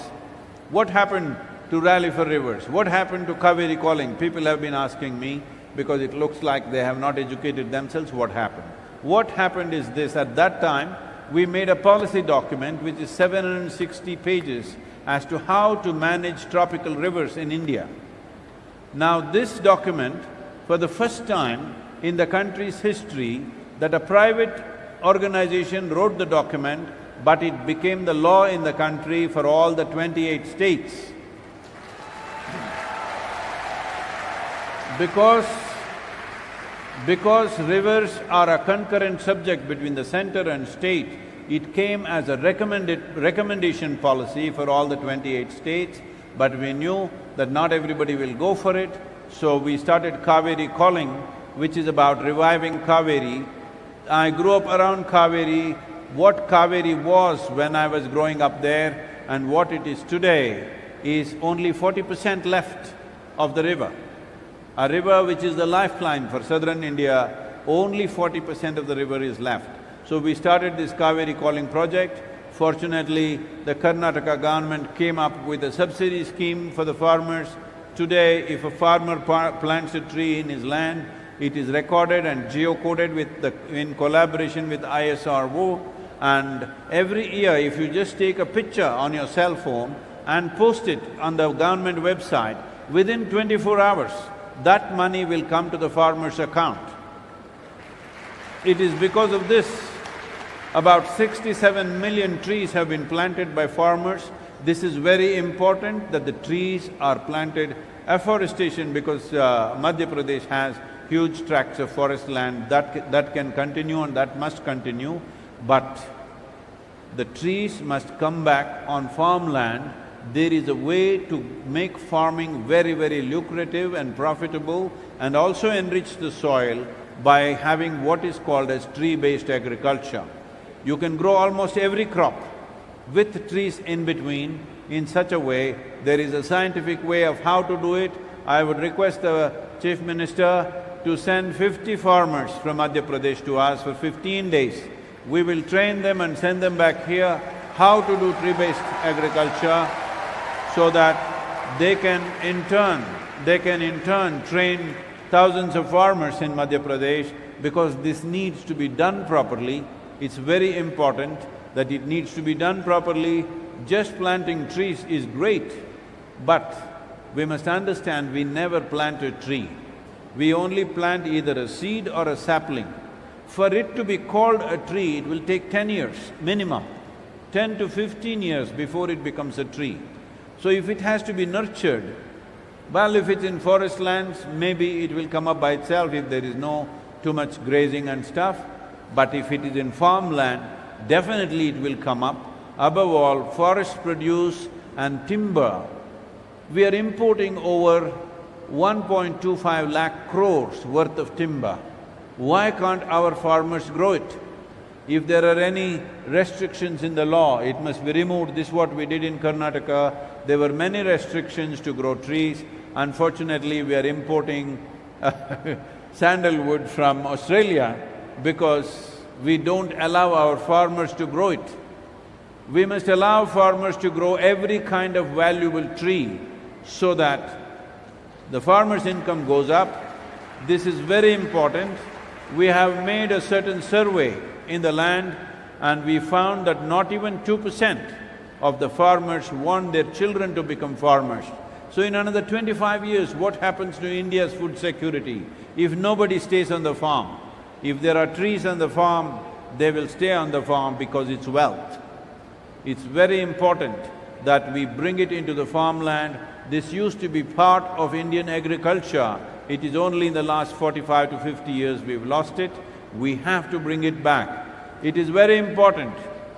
what happened to Rally for Rivers? What happened to Kaveri calling? People have been asking me because it looks like they have not educated themselves what happened. What happened is this: at that time, we made a policy document which is 760 pages as to how to manage tropical rivers in India. Now this document, for the first time in the country's history, that a private organization wrote the document, but it became the law in the country for all the 28 states. Because rivers are a concurrent subject between the center and state, it came as a recommendation policy for all the 28 states, but we knew that not everybody will go for it, so we started Kaveri Calling, which is about reviving Kaveri. I grew up around Kaveri. What Kaveri was when I was growing up there and what it is today is only 40% left of the river. A river which is the lifeline for southern India, only 40% of the river is left. So we started this Kaveri Calling project. Fortunately, the Karnataka government came up with a subsidy scheme for the farmers. Today, if a farmer plants a tree in his land, it is recorded and geocoded in collaboration with ISRO, and every year if you just take a picture on your cell phone and post it on the government website, within 24 hours, that money will come to the farmer's account. It is because of this, about 67 million trees have been planted by farmers. This is very important that the trees are planted. Afforestation, because Madhya Pradesh has huge tracts of forest land, that can continue and that must continue, but the trees must come back on farmland. There is a way to make farming very, very lucrative and profitable and also enrich the soil by having what is called as tree-based agriculture. You can grow almost every crop with trees in between in such a way. There is a scientific way of how to do it. I would request the Chief Minister to send 50 farmers from Madhya Pradesh to us for 15 days. We will train them and send them back here how to do tree-based agriculture so that they can in turn train thousands of farmers in Madhya Pradesh, because this needs to be done properly. It's very important that it needs to be done properly. Just planting trees is great, but we must understand we never plant a tree. We only plant either a seed or a sapling. For it to be called a tree, it will take 10 years minimum, 10 to 15 years before it becomes a tree. So if it has to be nurtured, well, if it's in forest lands, maybe it will come up by itself if there is no too much grazing and stuff. But if it is in farmland, definitely it will come up. Above all, forests produce and timber. We are importing over 1.25 lakh crores worth of timber. Why can't our farmers grow it? If there are any restrictions in the law, it must be removed. This is what we did in Karnataka. There were many restrictions to grow trees. Unfortunately, we are importing sandalwood from Australia because we don't allow our farmers to grow it. We must allow farmers to grow every kind of valuable tree so that the farmer's income goes up. This is very important. We have made a certain survey in the land and we found that not even 2% of the farmers want their children to become farmers. So in another 25 years, what happens to India's food security if nobody stays on the farm? If there are trees on the farm, they will stay on the farm because it's wealth. It's very important that we bring it into the farmland. This used to be part of Indian agriculture. It is only in the last 45 to 50 years we've lost it. We have to bring it back. It is very important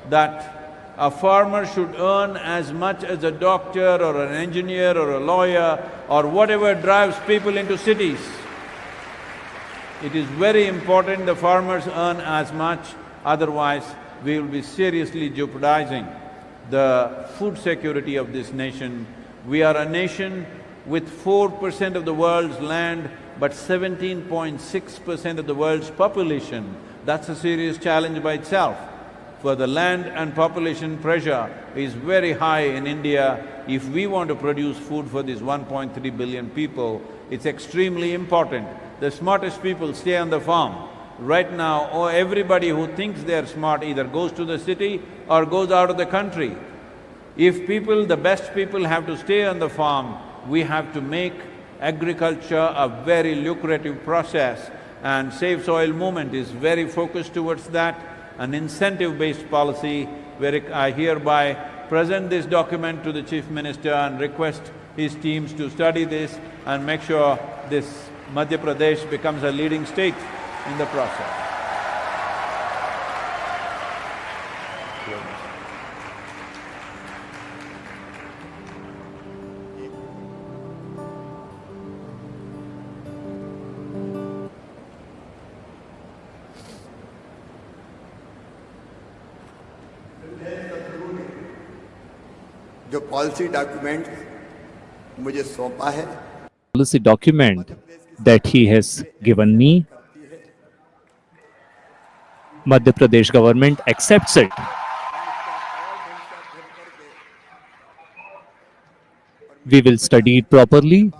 that a farmer should earn as much as a doctor or an engineer or a lawyer or whatever drives people into cities. It is very important the farmers earn as much, otherwise we will be seriously jeopardizing the food security of this nation. We are a nation with 4% of the world's land but 17.6% of the world's population. That's a serious challenge by itself. For the land and population pressure is very high in India. If we want to produce food for these 1.3 billion people, it's extremely important. The smartest people stay on the farm. Right now, everybody who thinks they're smart either goes to the city or goes out of the country. If people, the best people have to stay on the farm, we have to make agriculture a very lucrative process, and Save Soil movement is very focused towards that, an incentive-based policy where I hereby present this document to the Chief Minister and request his teams to study this and make sure this Madhya Pradesh becomes a leading state in the process.
जो policy document मुझे सौंपा है,
policy document that he has given me, Madhya Pradesh government accepts it. We will study it properly,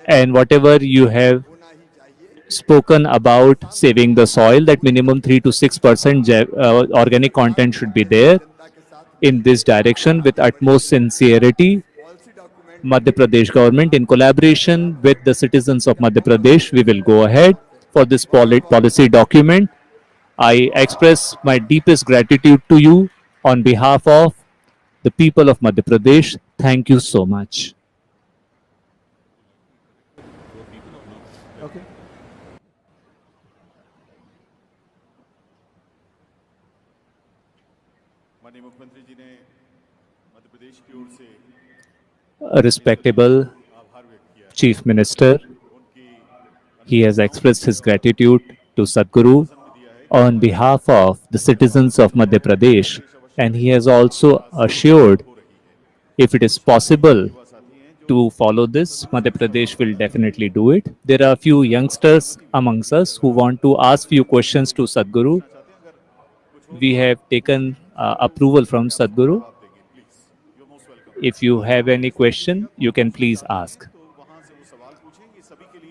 and whatever you have spoken about saving the soil, that minimum 3 to 6% organic content should be there. In this direction, with utmost sincerity, Madhya Pradesh government, in collaboration with the citizens of Madhya Pradesh, we will go ahead for this policy document. I express my deepest gratitude to you on behalf of the people of Madhya Pradesh. Thank you so much.
Okay.
A respectable Chief Minister, he has expressed his gratitude to Sadhguru on behalf of the citizens of Madhya Pradesh, and he has also assured if it is possible to follow this, Madhya Pradesh will definitely do it. There are a few youngsters amongst us who want to ask few questions to Sadhguru. We have taken approval from Sadhguru. If you have any question, you can please ask.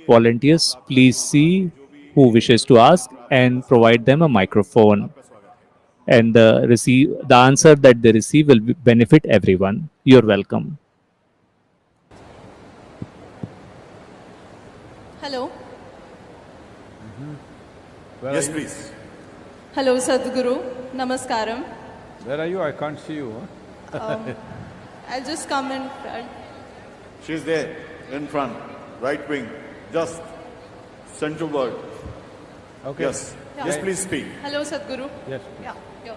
Volunteers, please see who wishes to ask and provide them a microphone. And the answer that they receive will benefit everyone. You're welcome.
Hello.
Yes, please.
Hello, Sadhguru. Namaskaram.
Where are you? I can't see you. Huh?
I'll just come in front.
She's there, in front, right wing, just central word.
Okay.
Yes.
Yeah.
Yes, please speak.
Hello, Sadhguru.
Yes.
Yeah.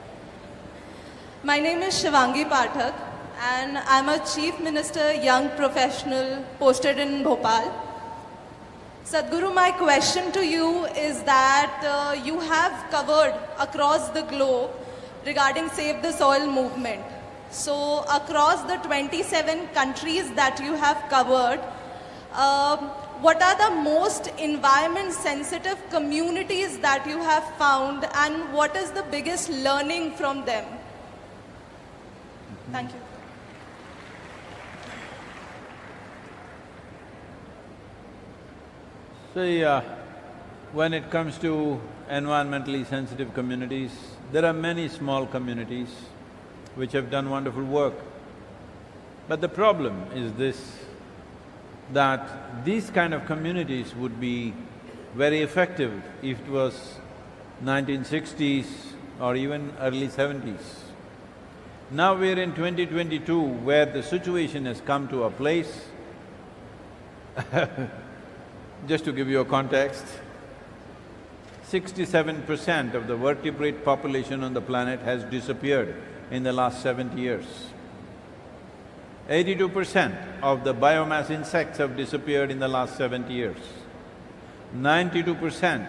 My name is Shivangi Pathak, and I'm a Chief Minister Young Professional posted in Bhopal. Sadhguru, my question to you is that you have covered across the globe regarding Save the Soil movement. So across the 27 countries that you have covered, what are the most environment sensitive communities that you have found, and what is the biggest learning from them? Thank you.
See, when it comes to environmentally sensitive communities, there are many small communities which have done wonderful work. But the problem is this, that these kind of communities would be very effective if it was 1960s or even early 70s. Now we're in 2022 where the situation has come to a place just to give you a context, 67% of the vertebrate population on the planet has disappeared in the last 70 years. 82% of the biomass insects have disappeared in the last 70 years. 92%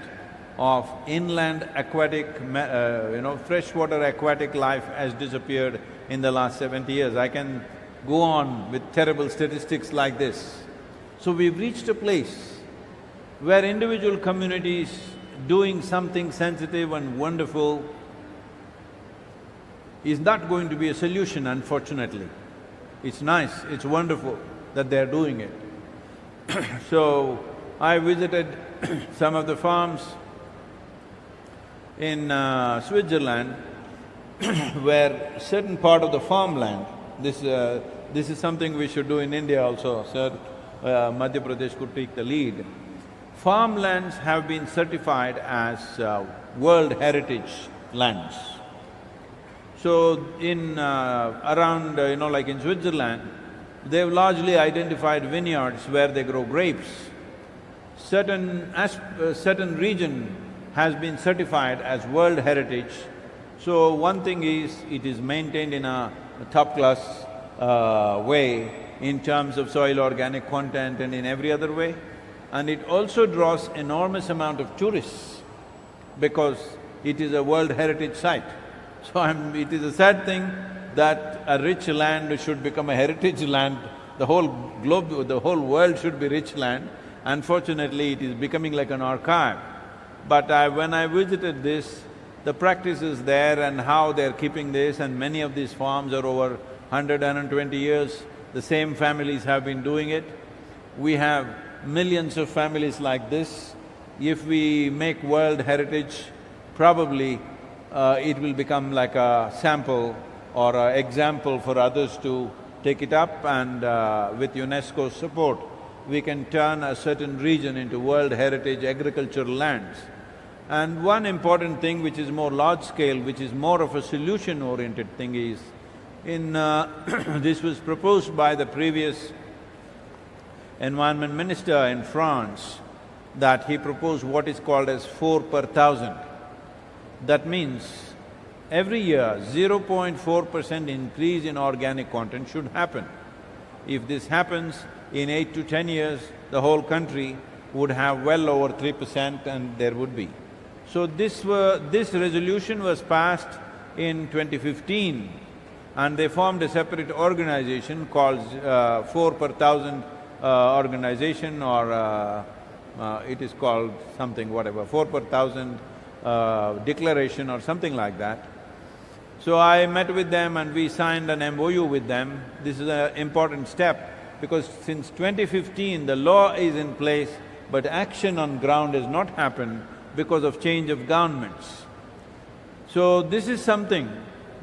of inland aquatic, freshwater aquatic life has disappeared in the last 70 years. I can go on with terrible statistics like this. So we've reached a place where individual communities doing something sensitive and wonderful is not going to be a solution, unfortunately. It's nice, it's wonderful that they're doing it. So, I visited some of the farms in Switzerland where certain part of the farmland, this is something we should do in India also, sir, Madhya Pradesh could take the lead. Farmlands have been certified as World Heritage lands. So in around, like in Switzerland, they've largely identified vineyards where they grow grapes. Certain region has been certified as World Heritage. So one thing is, it is maintained in a top-class way in terms of soil organic content and in every other way. And it also draws enormous amount of tourists because it is a World Heritage site. So it is a sad thing that a rich land should become a heritage land. The whole globe, the whole world should be rich land. Unfortunately, it is becoming like an archive. But when I visited this, the practices there and how they're keeping this, and many of these farms are over 100, 120 years, the same families have been doing it. We have millions of families like this. If we make World Heritage, probably it will become like a sample or an example for others to take it up, and with UNESCO's support, we can turn a certain region into World Heritage agricultural lands. And one important thing which is more large scale, which is more of a solution-oriented thing is, this was proposed by the previous environment minister in France, that he proposed what is called as 4 per thousand. That means every year 0.4% increase in organic content should happen. If this happens, in 8 to 10 years, the whole country would have well over 3%, and there would be. So this resolution was passed in 2015, and they formed a separate organization called 4 per thousand organization, or it is called something, whatever, 4 per thousand declaration or something like that. So I met with them and we signed an MOU with them. This is an important step because since 2015 the law is in place, but action on ground has not happened because of change of governments. So this is something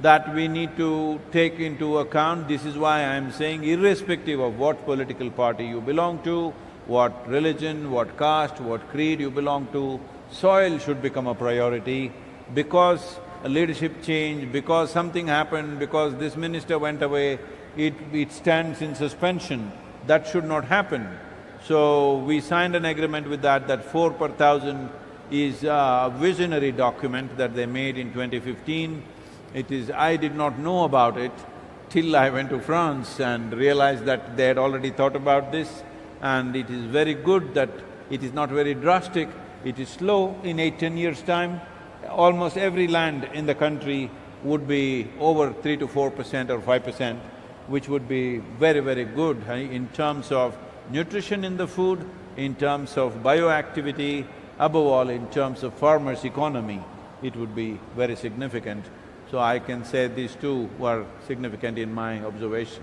that we need to take into account. This is why I'm saying, irrespective of what political party you belong to, what religion, what caste, what creed you belong to, soil should become a priority. Because a leadership change, because something happened, because this minister went away, it stands in suspension. That should not happen. So we signed an agreement with that 4 per thousand is a visionary document that they made in 2015. It is… I did not know about it till I went to France and realized that they had already thought about this, and it is very good that it is not very drastic, it is slow. In 8–10 years' time, almost every land in the country would be over 3 to 4% or 5%, which would be very, very good in terms of nutrition in the food, in terms of bioactivity, above all in terms of farmers' economy. It would be very significant. So I can say these two were significant in my observation.